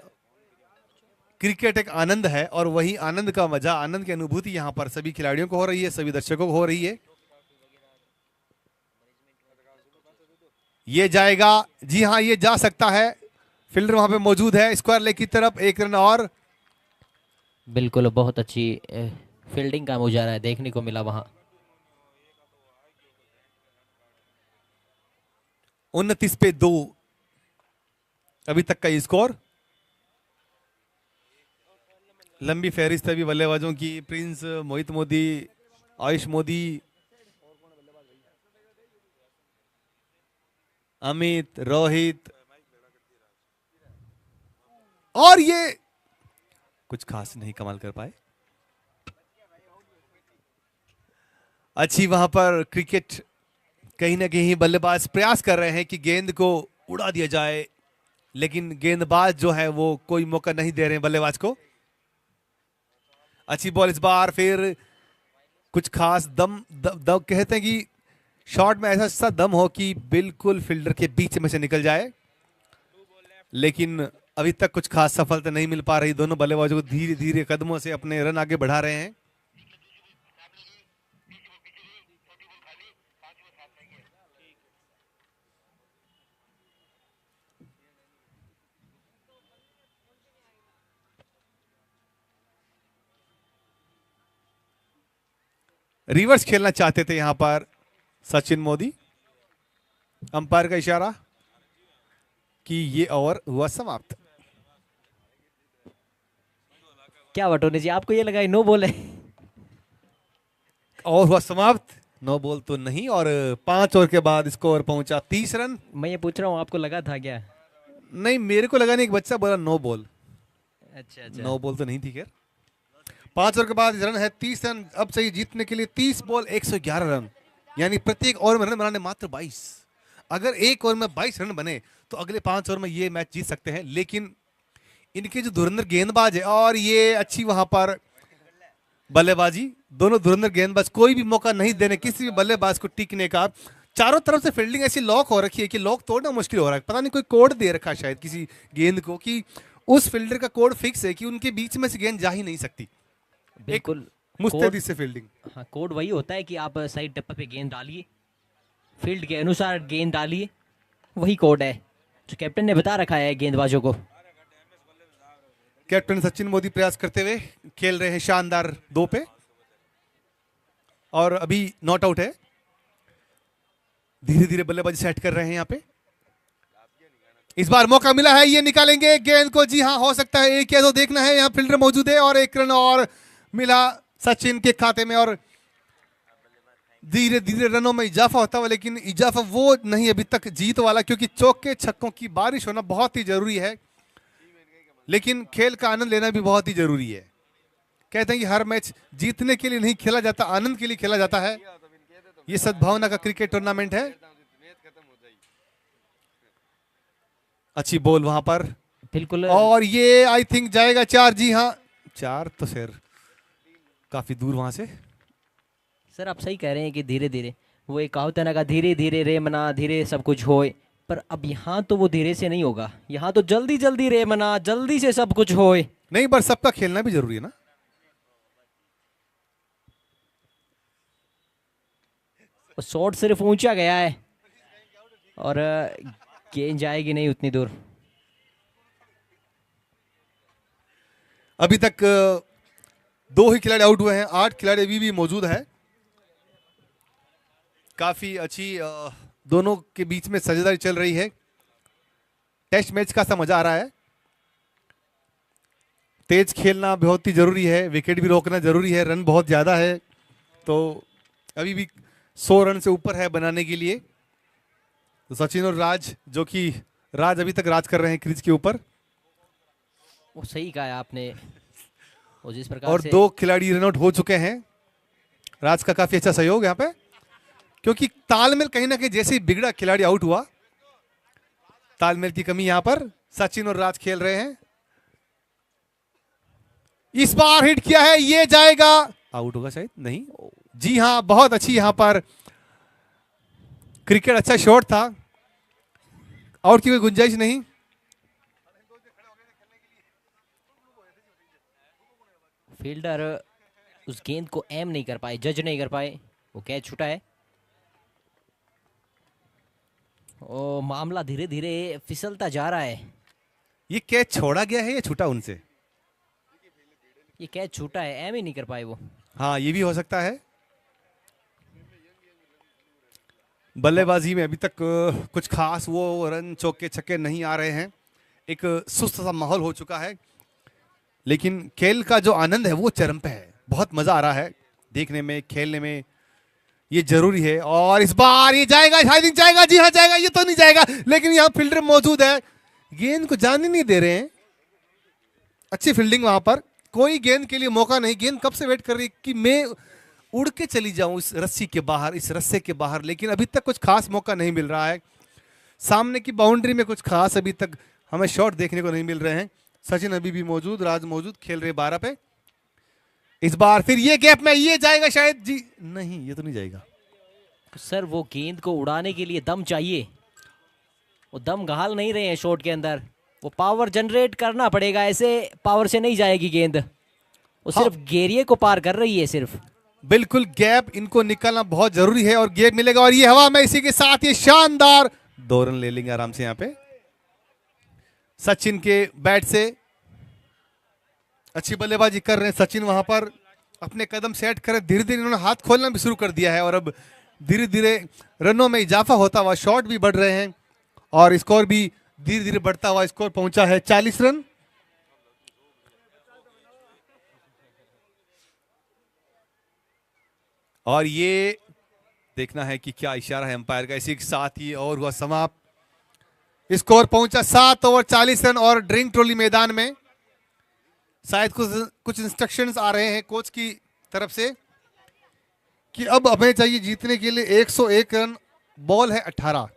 क्रिकेट एक आनंद है, और वही आनंद का मजा, आनंद की अनुभूति यहां पर सभी खिलाड़ियों को हो रही है, सभी दर्शकों को हो रही है। ये जाएगा, जी हाँ ये जा सकता है। फील्डर वहां पे मौजूद है स्क्वायर लेग की तरफ। 1 रन और। बिल्कुल, बहुत अच्छी फील्डिंग का मुजाहरा देखने को मिला वहां। 29 पे 2 अभी तक का स्कोर। लंबी फहरिस्त है अभी बल्लेबाजों की। प्रिंस, मोहित मोदी, आयुष मोदी, अमित, रोहित, और ये कुछ खास नहीं कमाल कर पाए। अच्छी वहां पर क्रिकेट, कहीं ना कहीं बल्लेबाज प्रयास कर रहे हैं कि गेंद को उड़ा दिया जाए, लेकिन गेंदबाज जो है वो कोई मौका नहीं दे रहे हैं बल्लेबाज को। अच्छी बॉल इस बार, फिर कुछ खास दम कहते हैं कि शॉट में ऐसा दम हो कि बिल्कुल फील्डर के बीच में से निकल जाए, लेकिन अभी तक कुछ खास सफलता नहीं मिल पा रही। दोनों बल्लेबाजों को धीरे धीरे कदमों से अपने रन आगे बढ़ा रहे हैं। रिवर्स खेलना चाहते थे यहां पर सचिन मोदी। अंपायर का इशारा कि ये ओवर हुआ समाप्त। क्या बटोने जी, आपको ये लगा नो बॉल है? ओवर हुआ समाप्त, नो बॉल तो नहीं, और 5 ओवर के बाद स्कोर पहुंचा 30 रन। मैं ये पूछ रहा हूँ, आपको लगा था क्या? नहीं, मेरे को लगा नहीं, एक बच्चा बोला नो बॉल। अच्छा अच्छा, नो बॉल तो नहीं थी। खैर 5 ओवर के बाद रन है 30 रन। अब चाहिए जीतने के लिए 30 बॉल 111 रन, यानी प्रत्येक ओवर में रन बनाने मात्र 22। अगर एक ओवर में 22 रन बने तो अगले 5 ओवर में ये मैच जीत सकते हैं। लेकिन इनके जो धुरंधर गेंदबाज है और ये अच्छी वहां पर बल्लेबाजी, दोनों धुरंधर गेंदबाज कोई भी मौका नहीं देने किसी भी बल्लेबाज को टिकने का। चारों तरफ से फील्डिंग ऐसी लॉक हो रखी है कि लॉक तोड़ना मुश्किल हो रहा है। पता नहीं कोई कोड दे रखा है शायद किसी गेंद को कि उस फील्डर का कोड फिक्स है कि उनके बीच में से गेंद जा ही नहीं सकती। बिल्कुल मुस्तैदी से फील्डिंग। हाँ, कोड वही होता है कि आप सही टप्पे पे गेंद डालिए, फील्ड के अनुसार गेंद डालिए, वही कोड है जो कैप्टन ने बता रखा है गेंदबाजों को। कैप्टन सचिन मोदी प्रयास करते हुए खेल रहे हैं शानदार 2 पे और अभी नॉट आउट है। धीरे धीरे बल्लेबाजी सेट कर रहे हैं यहाँ पे। इस बार मौका मिला है, ये निकालेंगे गेंद को। जी हाँ, हो सकता है एक या दो, देखना है। यहाँ फील्डर मौजूद है और 1 रन और मिला सचिन के खाते में और धीरे धीरे रनों में इजाफा होता हुआ, लेकिन इजाफा वो नहीं अभी तक जीत वाला, क्योंकि चौके छक्कों की बारिश होना बहुत ही जरूरी है। लेकिन खेल का आनंद लेना भी बहुत ही जरूरी है। कहते हैं कि हर मैच जीतने के लिए नहीं खेला जाता, आनंद के लिए खेला जाता है। ये सद्भावना का क्रिकेट टूर्नामेंट है। अच्छी बॉल वहां पर, बिल्कुल। और ये आई थिंक जाएगा 4। जी हाँ, 4 तो सर काफी दूर वहां से। सर आप सही कह रहे हैं कि धीरे धीरे, वो एक कहावत है ना का धीरे धीरे रे मना धीरे सब कुछ होए, पर अब यहाँ तो वो धीरे से नहीं होगा। यहाँ तो जल्दी जल्दी रे मना, जल्दी से सब कुछ होए। नहीं, पर सबका खेलना भी जरूरी है ना। शॉट सिर्फ ऊंचा गया है और गेंद जाएगी नहीं उतनी दूर। अभी तक 2 ही खिलाड़ी आउट हुए हैं, 8 खिलाड़ी अभी भी मौजूद है। काफी अच्छी दोनों के बीच में साझेदारी चल रही है। टेस्ट मैच का सा मजा आ रहा है। तेज खेलना बहुत ही जरूरी है, विकेट भी रोकना जरूरी है। रन बहुत ज्यादा है, तो अभी भी 100 रन से ऊपर है बनाने के लिए। तो सचिन और राज, जो कि राज अभी तक राज कर रहे हैं क्रीज के ऊपर, वो सही कहा है आपने। और जिस प्रकार और से 2 खिलाड़ी रन आउट हो चुके हैं। राज का काफी अच्छा सहयोग यहाँ पे, क्योंकि तालमेल कहीं ना कहीं जैसे ही बिगड़ा खिलाड़ी आउट हुआ, तालमेल की कमी यहाँ पर। सचिन और राज खेल रहे हैं। इस बार हिट किया है, ये जाएगा, आउट होगा शायद, नहीं। जी हाँ, बहुत अच्छी यहाँ पर क्रिकेट, अच्छा शॉट था, आउट की कोई गुंजाइश नहीं। फील्डर उस गेंद को एम नहीं कर पाए, जज नहीं कर पाए, वो कैच छूटा है। ओ, मामला धीरे धीरे फिसलता जा रहा है। ये कैच छोड़ा गया है या छूटा उनसे? ये कैच छूटा है, एम ही नहीं कर पाए वो। हाँ, ये भी हो सकता है। बल्लेबाजी में अभी तक कुछ खास वो रन चौके छक्के नहीं आ रहे हैं। एक सुस्त सा माहौल हो चुका है, लेकिन खेल का जो आनंद है वो चरम पे है। बहुत मजा आ रहा है देखने में, खेलने में, ये जरूरी है। और इस बार ये जाएगा, शायद जाएगा। जी हाँ, जाएगा। ये तो नहीं जाएगा, लेकिन यहाँ फील्डर मौजूद है, गेंद को जाने नहीं दे रहे हैं। अच्छी फील्डिंग वहां पर, कोई गेंद के लिए मौका नहीं। गेंद कब से वेट कर रही कि मैं उड़ के चली जाऊं इस रस्सी के बाहर, इस रस्से के बाहर, लेकिन अभी तक कुछ खास मौका नहीं मिल रहा है। सामने की बाउंड्री में कुछ खास अभी तक हमें शॉट देखने को नहीं मिल रहे हैं। सचिन अभी भी मौजूद, राज मौजूद, खेल रहे 12 पे। इस बार फिर ये गैप में ये जाएगा शायद। जी नहीं, ये तो नहीं जाएगा। सर वो गेंद को उड़ाने के लिए दम चाहिए, वो दम घाल नहीं रहे हैं शॉट के अंदर। वो पावर जनरेट करना पड़ेगा, ऐसे पावर से नहीं जाएगी गेंद। वो सिर्फ घेरिए को पार कर रही है सिर्फ। बिल्कुल, गैप इनको निकालना बहुत जरूरी है और गैप मिलेगा। और ये हवा में, इसी के साथ ये शानदार 2 रन ले लेंगे आराम से यहाँ पे। सचिन के बैट से अच्छी बल्लेबाजी कर रहे हैं सचिन, वहां पर अपने कदम सेट कर। धीरे धीरे इन्होंने हाथ खोलना भी शुरू कर दिया है और अब धीरे धीरे रनों में इजाफा होता हुआ, शॉट भी बढ़ रहे हैं और स्कोर भी धीरे धीरे बढ़ता हुआ स्कोर पहुंचा है 40 रन। और ये देखना है कि क्या इशारा है अंपायर का। इसी के साथ ही और हुआ समाप्त। स्कोर पहुंचा 7 ओवर 40 रन। और ड्रिंक ट्रॉली मैदान में शायद कुछ इंस्ट्रक्शंस आ रहे हैं कोच की तरफ से कि अब हमें चाहिए जीतने के लिए 101 रन। बॉल है 18,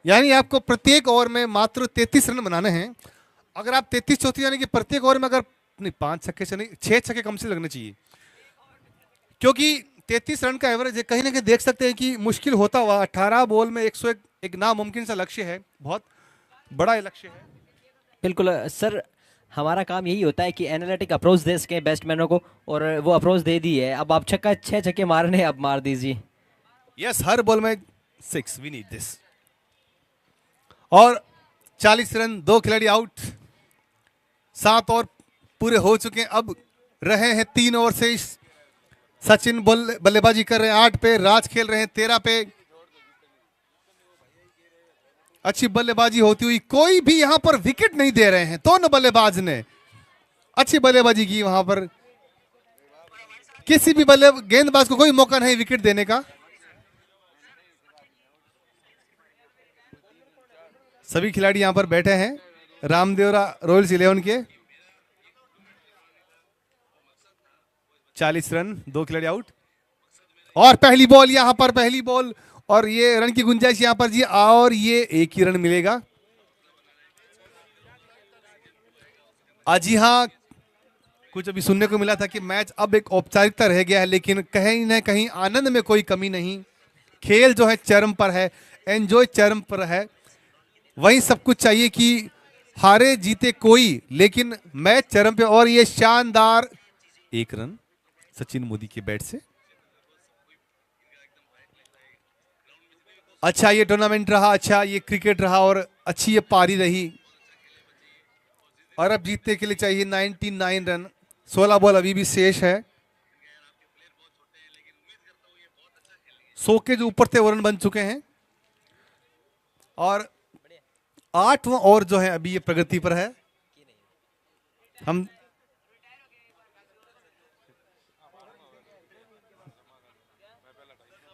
यानी आपको प्रत्येक ओवर में मात्र 33 रन बनाने हैं। अगर आप 33-34 यानी कि प्रत्येक ओवर में अगर नहीं 5 छक्के से नहीं 6 छक्के कम से लगने चाहिए, क्योंकि 33 रन का एवरेज है। कहीं ना कहीं देख सकते हैं कि मुश्किल होता हुआ 18 बॉल में 101 एक नामुमकिन सा लक्ष्य है, बहुत बड़ा ये लक्ष्य है। बिल्कुल सर, हमारा काम यही होता है कि एनालिटिक अप्रोच दे सकें बैट्समैनों को, और वो अप्रोच दे दी है। अब आप 6 छक्के मारने हैं, अब मार दीजिए। यस, हर बॉल में 6, वी नीड दिस। और 40 रन, 2 खिलाड़ी आउट, 7 ओवर पूरे हो चुके हैं। अब रहे हैं 3 ओवर से। सचिन बल्लेबाजी कर रहे हैं 8 पे, राज खेल रहे हैं 13 पे। अच्छी बल्लेबाजी होती हुई, कोई भी यहां पर विकेट नहीं दे रहे हैं। दोनों बल्लेबाज ने अच्छी बल्लेबाजी की वहां पर। किसी भी गेंदबाज को कोई मौका नहीं विकेट देने का। सभी खिलाड़ी यहां पर बैठे हैं रामदेवरा रॉयल्स 11 के। 40 रन, 2 खिलाड़ी आउट। और पहली बॉल यहां पर, पहली बॉल, और ये रन की गुंजाइश यहां पर जी, और ये एक ही रन मिलेगा। जी हाँ, कुछ अभी सुनने को मिला था कि मैच अब एक औपचारिकता रह गया है, लेकिन कहीं ना कहीं आनंद में कोई कमी नहीं। खेल जो है चरम पर है, एंजॉय चरम पर है। वही सब कुछ चाहिए कि हारे जीते कोई, लेकिन मैच चरम पे। और ये शानदार 1 रन सचिन मोदी के बैट से। अच्छा ये टूर्नामेंट रहा, अच्छा ये क्रिकेट रहा, और अच्छी ये पारी रही। और अब जीतने के लिए चाहिए 99 रन। 16 बॉल अभी भी शेष है। 100 के जो ऊपर थे वो रन बन चुके हैं। और 8वां ओवर जो है अभी ये प्रगति पर है। हम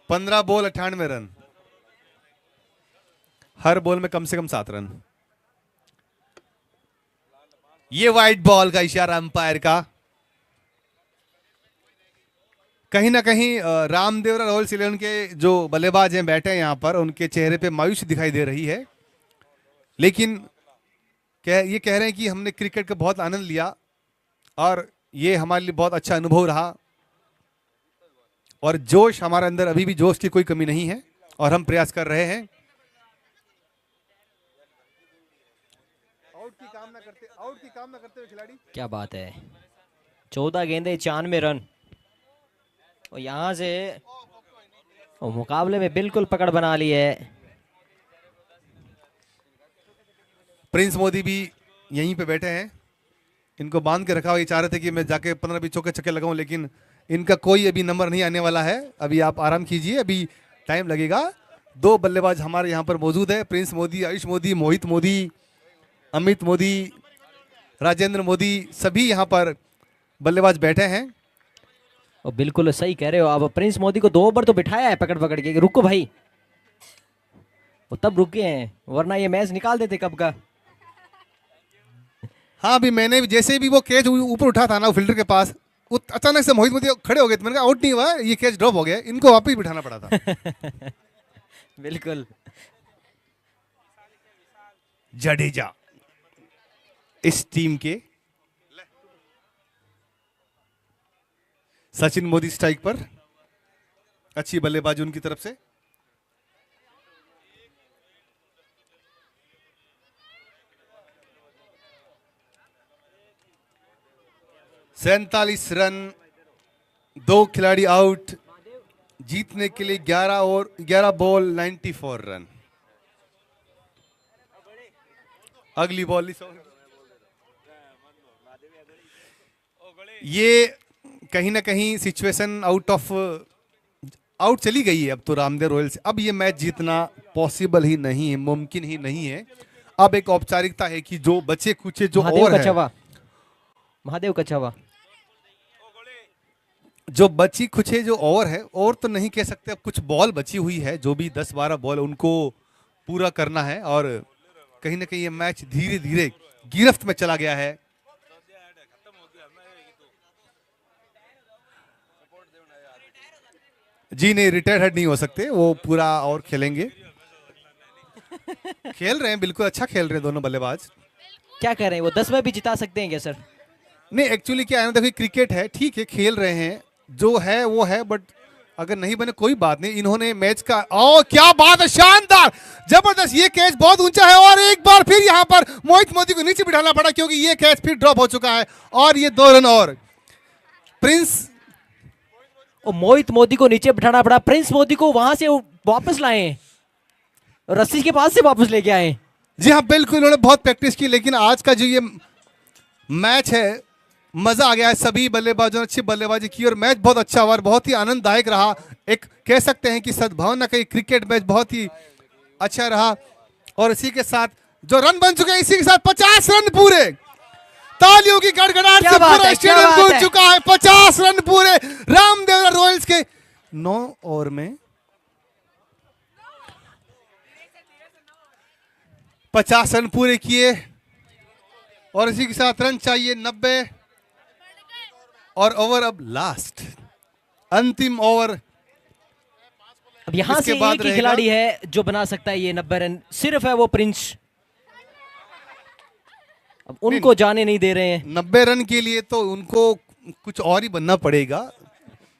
15 बॉल 98 रन, हर बॉल में कम से कम 7 रन। ये वाइड बॉल का इशारा अंपायर का। कहीं ना कहीं रामदेवरा रॉयल्स 11 के जो बल्लेबाज हैं बैठे हैं यहां पर, उनके चेहरे पे मायूसी दिखाई दे रही है। लेकिन ये कह रहे हैं कि हमने क्रिकेट का बहुत आनंद लिया और ये हमारे लिए बहुत अच्छा अनुभव रहा। और जोश हमारे अंदर, अभी भी जोश की कोई कमी नहीं है और हम प्रयास कर रहे हैं। आउट की कामना करते हुए खिलाड़ी। क्या बात है, 14 गेंदे 94 रन, और यहाँ से मुकाबले में बिल्कुल पकड़ बना ली है। प्रिंस मोदी भी यहीं पे बैठे हैं, इनको बांध के रखा हुआ। ये चाह रहे थे कि मैं जाके 15-20 चौके छक्के लगाऊं, लेकिन इनका कोई अभी नंबर नहीं आने वाला है। अभी आप आराम कीजिए, अभी टाइम लगेगा। 2 बल्लेबाज हमारे यहाँ पर मौजूद है, प्रिंस मोदी, आयुष मोदी, मोहित मोदी, अमित मोदी, राजेंद्र मोदी, सभी यहाँ पर बल्लेबाज बैठे हैं। और बिल्कुल सही कह रहे हो आप, प्रिंस मोदी को 2 ओवर तो बिठाया है पकड़ पकड़ के, रुको भाई, वो तब रुके हैं, वरना ये मैच निकाल देते कब का। हाँ, अभी मैंने जैसे भी वो कैच ऊपर उठा था ना फील्डर के पास, अचानक से मोहित मोदी खड़े हो गए, तो मैंने कहा आउट नहीं हुआ, ये कैच ड्रॉप हो गया, इनको वापस बिठाना पड़ा था। बिल्कुल। जडेजा इस टीम के। सचिन मोदी स्ट्राइक पर, अच्छी बल्लेबाजी उनकी तरफ से। सैंतालीस रन, 2 खिलाड़ी आउट, जीतने के लिए 11 बॉल 94 रन। अगली बॉल, ये कहीं ना कहीं सिचुएशन आउट चली गई है अब तो रामदेव रॉयल्स से। अब ये मैच जीतना पॉसिबल ही नहीं है, मुमकिन ही नहीं है। अब एक औपचारिकता है कि जो बचे कुचे जो ओवर है, महादेव कछावा, जो बची कुचे जो ओवर है, और तो नहीं कह सकते, अब कुछ बॉल बची हुई है, जो भी 10-12 बॉल उनको पूरा करना है। और कहीं ना कहीं ये मैच धीरे धीरे गिरफ्त में चला गया है। जी नहीं, रिटायर्ड हेड नहीं हो सकते, वो पूरा और खेलेंगे। खेल रहे हैं, बिल्कुल अच्छा खेल रहे हैं दोनों बल्लेबाज। क्या कह रहे हैं वो, 10 में भी जिता सकते हैं क्या सर? नहीं एक्चुअली क्या है ना, देखो क्रिकेट है, ठीक है खेल रहे हैं, जो है वो है, बट अगर नहीं बने कोई बात नहीं। इन्होंने मैच का, ओ क्या बात है, शानदार जबरदस्त, ये कैच बहुत ऊंचा है और एक बार फिर यहाँ पर मोहित मोदी को नीचे बिठाना पड़ा क्योंकि ये कैच फिर ड्रॉप हो चुका है और ये 2 रन और प्रिंस। और मोहित मोदी को नीचे बिठाना पड़ा, प्रिंस मोदी को वहां से वापस लाए, रस्सी के पास से वापस लेके आए। जी हाँ बिल्कुल, उन्होंने बहुत प्रैक्टिस की, लेकिन आज का जो ये मैच है मजा आ गया है, सभी बल्लेबाजों ने अच्छी बल्लेबाजी की और मैच बहुत अच्छा हुआ और बहुत ही आनंददायक रहा। एक कह सकते हैं कि सद्भावना का क्रिकेट मैच बहुत ही अच्छा रहा। और इसी के साथ जो रन बन चुके हैं, इसी के साथ 50 रन पूरे, तालियों की गड़गड़ाहट से पूरा स्टेडियम गूंज चुका है। 50 रन पूरे रामदेवरा रॉयल्स के 9 ओवर में 50 रन पूरे किए और इसी के साथ रन चाहिए 90 और ओवर अब लास्ट अंतिम ओवर। अब यहां से एक ही खिलाड़ी है जो बना सकता है ये 90 रन, सिर्फ है वो प्रिंस। अब उनको जाने नहीं दे रहे हैं। 90 रन के लिए तो उनको कुछ और ही बनना पड़ेगा,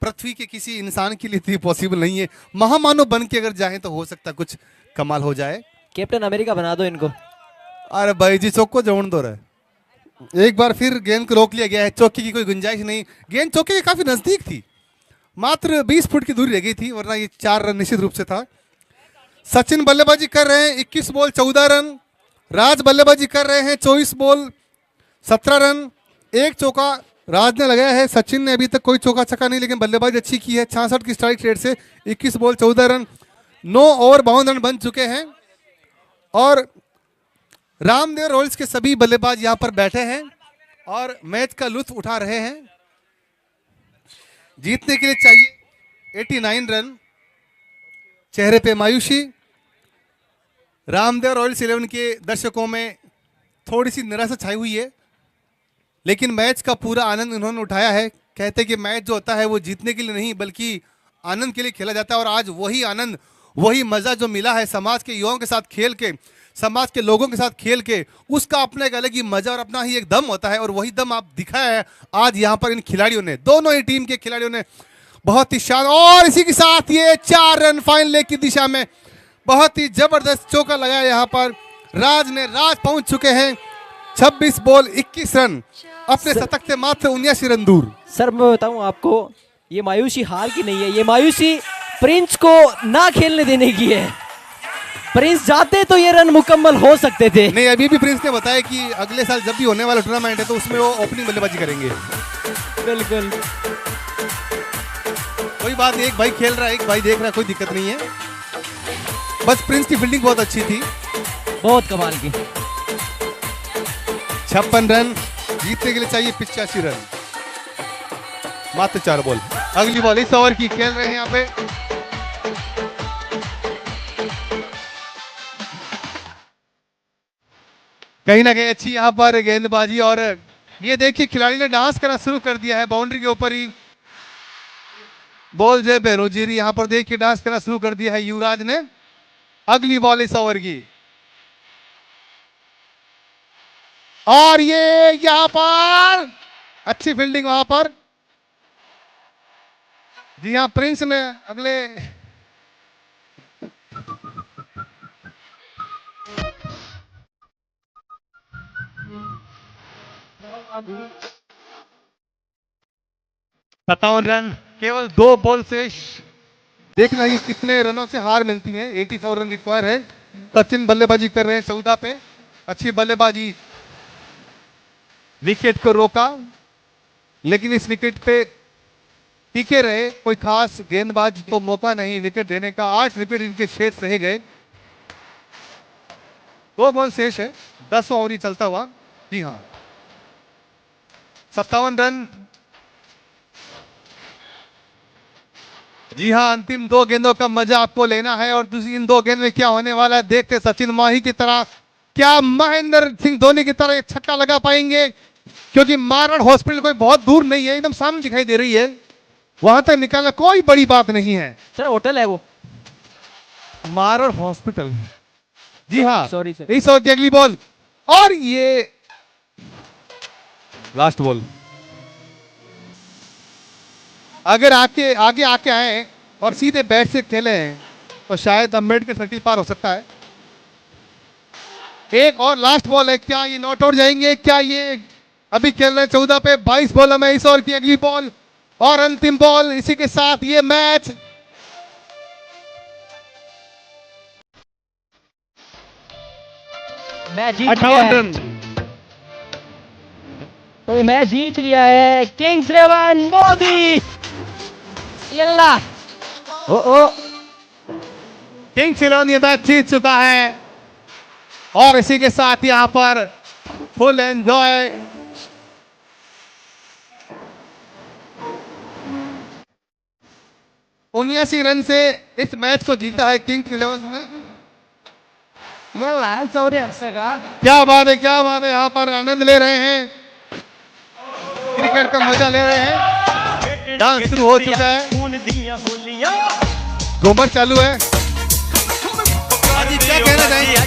पृथ्वी के किसी इंसान के लिए तो ये पॉसिबल नहीं है। महामानव बन के अगर जाए तो हो सकता कुछ कमाल हो जाए। कैप्टन अमेरिका बना दो इनको। अरे भाई जी चौक को जोड़ दो रहा है। एक बार फिर गेंद को रोक लिया गया है, चौके की कोई गुंजाइश नहीं, गेंद चौके के काफी नजदीक थी, मात्र 20 फुट की दूरी रह गई थी, वरना ये 4 रन निश्चित रूप से था। सचिन बल्लेबाजी कर रहे हैं, 21 बॉल 14 रन। राज बल्लेबाजी कर रहे हैं, 24 बॉल 17 रन, एक चौका राज ने लगाया है। सचिन ने अभी तक कोई चौका छक्का नहीं, लेकिन बल्लेबाजी अच्छी की है, 66 की स्ट्राइक रेट से 21 बॉल 14 रन। 9 ओवर 52 रन बन चुके हैं और रामदेव रॉयल्स के सभी बल्लेबाज यहां पर बैठे हैं और मैच का लुत्फ उठा रहे हैं। जीतने के लिए चाहिए 89 रन, चेहरे पे मायूसी। रामदेव रॉयल्स 11 के दर्शकों में थोड़ी सी निराशा छाई हुई है, लेकिन मैच का पूरा आनंद उन्होंने उठाया है। कहते कि मैच जो होता है वो जीतने के लिए नहीं बल्कि आनंद के लिए खेला जाता है और आज वही आनंद, वही मजा जो मिला है समाज के युवाओं के साथ खेल के, समाज के लोगों के साथ खेल के, उसका अपना एक अलग ही मजा और अपना ही एक दम होता है और वही दम आप दिखाया है आज यहाँ पर इन खिलाड़ियों ने, दोनों ही टीम के खिलाड़ियों ने बहुत ही शान। और इसी के साथ ये 4 रन फाइनल लेग की दिशा में बहुत ही जबरदस्त चौका लगाया यहाँ पर राज ने। राज पहुंच चुके हैं 26 बॉल 21 रन, अपने शतक से मात्र 79 रन दूर। सर मैं बताऊं आपको, ये मायूसी हार की नहीं है, ये मायूसी प्रिंस को ना खेलने देने की है। प्रिंस जाते तो ये रन मुकम्मल हो सकते थे। नहीं, अभी भी प्रिंस ने बताया कि अगले साल जब भी होने वाला टूर्नामेंट है तो उसमें वो ओपनिंग बल्लेबाजी करेंगे। बिल्कुल, कोई बात नहीं, एक भाई खेल रहा है, एक भाई देख रहा है, कोई दिक्कत नहीं है। बस प्रिंस की फील्डिंग बहुत अच्छी थी, बहुत कमाल की। 56 रन, जीतने के लिए चाहिए 85 रन, मात्र 4 बॉल। अगली बॉल इस ओवर की खेल रहे हैं यहाँ पे। कहीं ना कहीं अच्छी यहाँ पर गेंदबाजी और ये देखिए खिलाड़ी ने डांस करना शुरू कर दिया है बाउंड्री के ऊपर ही। बॉल जो बेरोजीरी यहाँ पर देखिए डांस करना शुरू कर दिया है युवराज ने। अगली बॉल इस ओवर की और ये यहाँ पर अच्छी फील्डिंग वहां पर। जी हाँ, प्रिंस ने अगले सत्तावन रन, केवल 2 बॉल से देखना ही कितने रनों से हार मिलती है। 84 रन रिक्वायर है। सचिन बल्लेबाजी कर रहे हैं 14 पे, अच्छी बल्लेबाजी, विकेट को रोका लेकिन इस विकेट पे टिके रहे, कोई खास गेंदबाज को मौका नहीं विकेट देने का। 8 विकेट इनके शेष रह गए, 2 बॉल शेष है, 10 ओवर ही चलता हुआ। जी हाँ, 57 रन। जी हाँ, अंतिम 2 गेंदों का मजा आपको लेना है और दूसरी इन 2 गेंद में क्या होने वाला है देखते। सचिन माही की तरह, क्या महेंद्र सिंह धोनी की तरह एक छक्का लगा पाएंगे? क्योंकि मारवाड़ हॉस्पिटल कोई बहुत दूर नहीं है, एकदम सामने दिखाई दे रही है, वहां तक निकालना कोई बड़ी बात नहीं है। सर होटल है वो मारवाड़ हॉस्पिटल, जी हाँ, Sorry, sir. इस ओवर की अगली बॉल और ये लास्ट बॉल। अगर आपके आगे आके आए और सीधे बैट से खेले हैं तो शायद अम्बेडकर सर्किल पार हो सकता है। एक और लास्ट बॉल है, क्या ये नॉट आउट जाएंगे? क्या ये अभी खेल रहे हैं 14 पे 22 बॉल में, इस ओवर की अगली बॉल और अंतिम बॉल। इसी के साथ ये मैच मैच जीत लिया है। तो ये मैच जीत लिया है किंग्स 11 मोदी। यल्ला ओ किंग्स 11 ये मैच जीत चुका है और इसी के साथ यहाँ पर फुल एंजॉय। उन्यासी रन से इस मैच को जीता है किंग्स 11 ने। क्या बात है, क्या बात है। यहाँ पर आनंद ले रहे हैं, क्रिकेट का मजा ले रहे हैं। डांस शुरू हो चुका है, घूमर चालू है। अजीत क्या कहना चाहेंगे?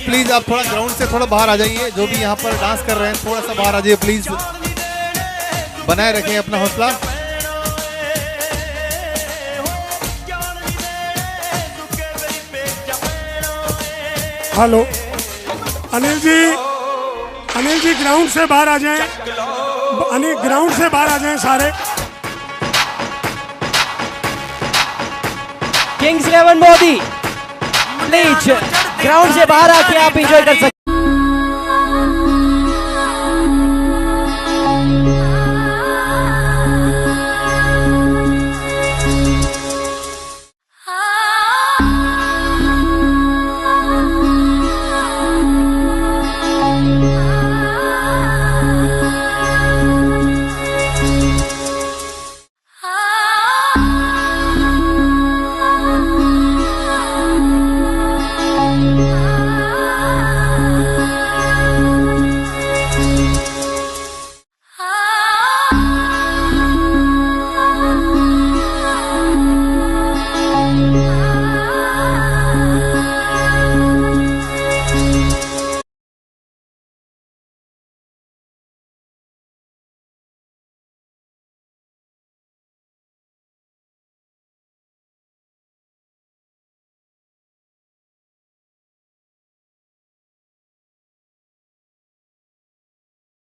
प्लीज आप थोड़ा ग्राउंड से थोड़ा बाहर आ जाइए। जो भी यहाँ पर डांस कर रहे हैं थोड़ा सा बाहर आ जाइए प्लीज। बनाए रखें अपना हौसला। हेलो अनिल जी ग्राउंड से बाहर आ जाएं। अनिल ग्राउंड से बाहर आ जाएं सारे। किंग्स 11 मोदी प्लीज ग्राउंड से बाहर आके आप एंजॉय कर सकते।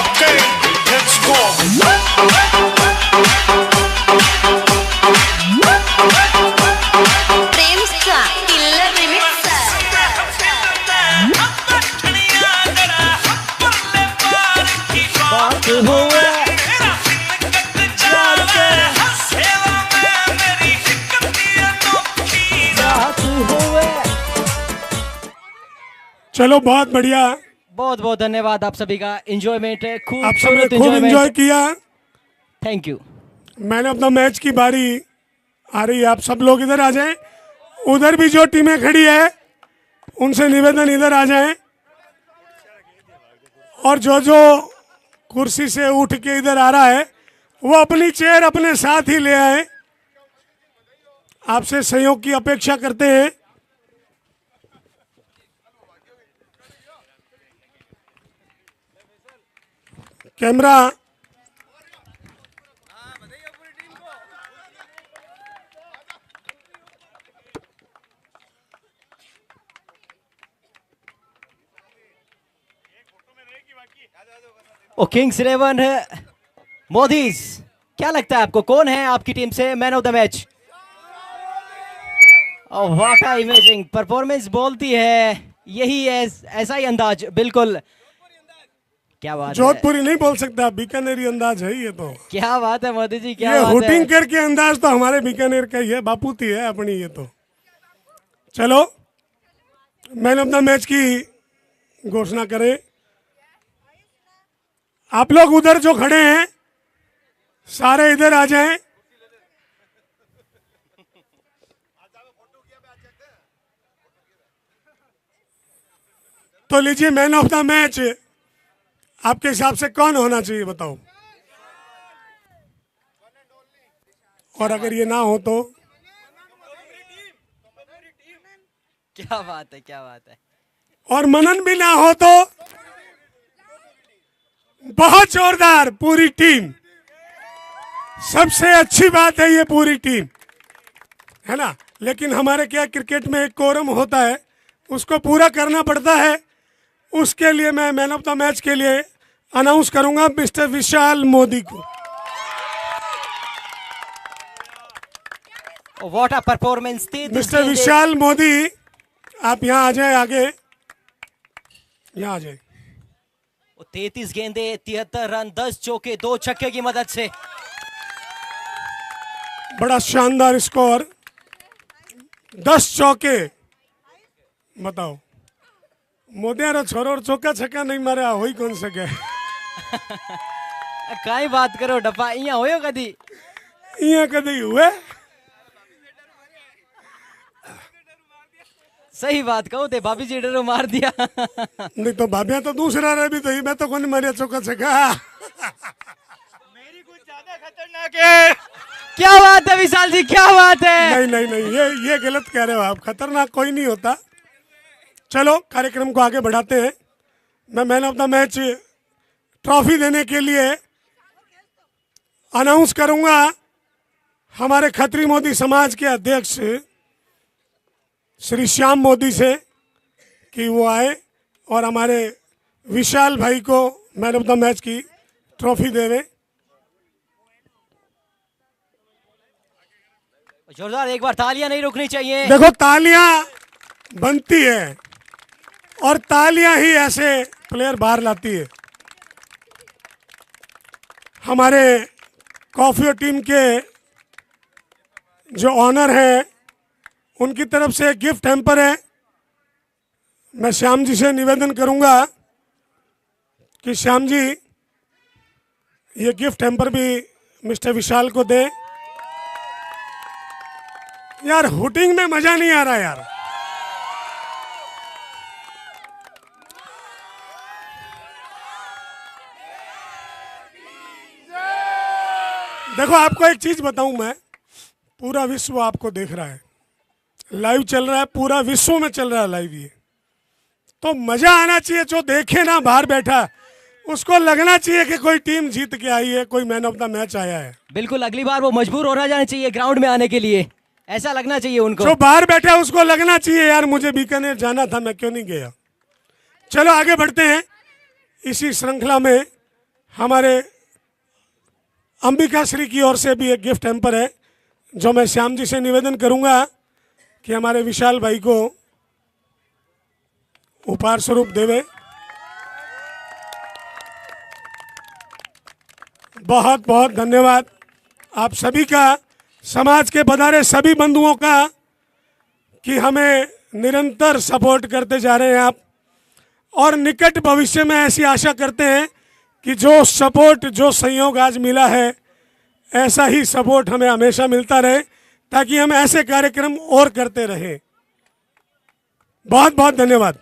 Okay, let's go. चलो बहुत बढ़िया, बहुत बहुत धन्यवाद आप सभी का। एंजॉयमेंट है, आप सबने खूबसूरत खूब एंजॉय एंजॉयमेंट। किया। Thank you. मैंने अपना मैच की बारी आ रही है, आप सब लोग इधर आ जाएं। उधर भी जो टीमें खड़ी है उनसे निवेदन इधर आ जाएं और जो कुर्सी से उठ के इधर आ रहा है वो अपनी चेयर अपने साथ ही ले आए। आपसे सहयोग की अपेक्षा करते हैं। कैमरा ओ किंग्स 11 मोदीज, क्या लगता है आपको कौन है आपकी टीम से man of the match? What a amazing performance बोलती है, यही है, ऐसा ही अंदाज, बिल्कुल क्या बात है। जोधपुरी नहीं बोल सकता, बीकानेरी अंदाज है ये तो। क्या बात है मोदी जी, क्या ये बात हुटिंग है। करके अंदाज तो हमारे बीकानेर का ही है, बापूती है अपनी ये तो। चलो मैन ऑफ द मैच की घोषणा करें। आप लोग उधर जो खड़े हैं सारे इधर आ जाएं। तो लीजिए, मैन ऑफ द मैच आपके हिसाब से कौन होना चाहिए बताओ? और अगर ये ना हो तो? क्या बात है, क्या बात है। और मनन भी ना हो तो? बहुत जोरदार, पूरी टीम। सबसे अच्छी बात है ये पूरी टीम, है ना। लेकिन हमारे क्या क्रिकेट में एक कोरम होता है, उसको पूरा करना पड़ता है। उसके लिए मैं मैन ऑफ द मैच के लिए अनाउंस करूंगा मिस्टर विशाल मोदी को। व्हाट अ परफॉर्मेंस थी मिस्टर विशाल मोदी, आप यहाँ आ जाए, आगे यहाँ आ जाए। 33 गेंदे, 73 रन, 10 चौके, 2 छक्के की मदद से। बड़ा शानदार स्कोर, 10 चौके। बताओ, मोदियारो छोरो और चौका छक्का नहीं मारे हो ही कौन सके। काई बात करो डफा, इया होयो कदी? इया कदी हुए? सही बात कहो ते भाभी जी डरो मार दिया। नहीं तो भाभिया तो दूसरा रहे भी तो ही, मैं तो कौन मारिया चौका छक्का। मेरी कुछ ज्यादा खतरनाक है। क्या बात है विशाल जी, क्या बात है। नहीं नहीं नहीं, ये गलत कह रहे हो आप। खतरनाक कोई नहीं होता। चलो कार्यक्रम को आगे बढ़ाते हैं। मैं man of the match trophy देने के लिए अनाउंस करूंगा हमारे खत्री मोदी समाज के अध्यक्ष श्री श्याम मोदी से कि वो आए और हमारे विशाल भाई को मैन ऑफ द मैच की ट्रॉफी देवे। जोरदार एक बार तालियां नहीं रुकनी चाहिए। देखो, तालियां बनती है और तालियां ही ऐसे प्लेयर बाहर लाती है। हमारे कॉफी टीम के जो ऑनर हैं उनकी तरफ से गिफ्ट हैम्पर है। मैं श्याम जी से निवेदन करूंगा कि श्याम जी ये गिफ्ट हैम्पर भी मिस्टर विशाल को दें। यार हुटिंग में मजा नहीं आ रहा यार। देखो, आपको एक चीज बताऊं मैं, पूरा विश्व आपको देख रहा है, लाइव चल रहा है, पूरा विश्व में चल रहा है लाइव ये। तो मजा आना चाहिए, जो देखे ना बाहर बैठा उसको लगना चाहिए कि कोई टीम जीत के आई है, कोई मैन ऑफ द मैच आया है। बिल्कुल, अगली बार वो मजबूर होना जाना चाहिए ग्राउंड में आने के लिए, ऐसा लगना चाहिए उनको। जो बाहर बैठा उसको लगना चाहिए यार मुझे बीकानेर जाना था, मैं क्यों नहीं गया। चलो आगे बढ़ते हैं। इसी श्रृंखला में हमारे अंबिका श्री की ओर से भी एक गिफ्ट हैम्पर है, जो मैं श्याम जी से निवेदन करूंगा कि हमारे विशाल भाई को उपहार स्वरूप देवे। बहुत बहुत धन्यवाद आप सभी का, समाज के पधारे सभी बंधुओं का, कि हमें निरंतर सपोर्ट करते जा रहे हैं आप। और निकट भविष्य में ऐसी आशा करते हैं कि जो सपोर्ट, जो सहयोग आज मिला है, ऐसा ही सपोर्ट हमें हमेशा मिलता रहे, ताकि हम ऐसे कार्यक्रम और करते रहें। बहुत बहुत धन्यवाद।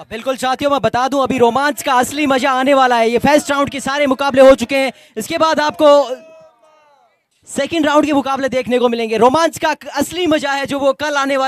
बिल्कुल साथियों, मैं बता दूं अभी रोमांच का असली मजा आने वाला है। ये फर्स्ट राउंड के सारे मुकाबले हो चुके हैं, इसके बाद आपको सेकंड राउंड के मुकाबले देखने को मिलेंगे। रोमांच का असली मजा है जो वो कल आने वाला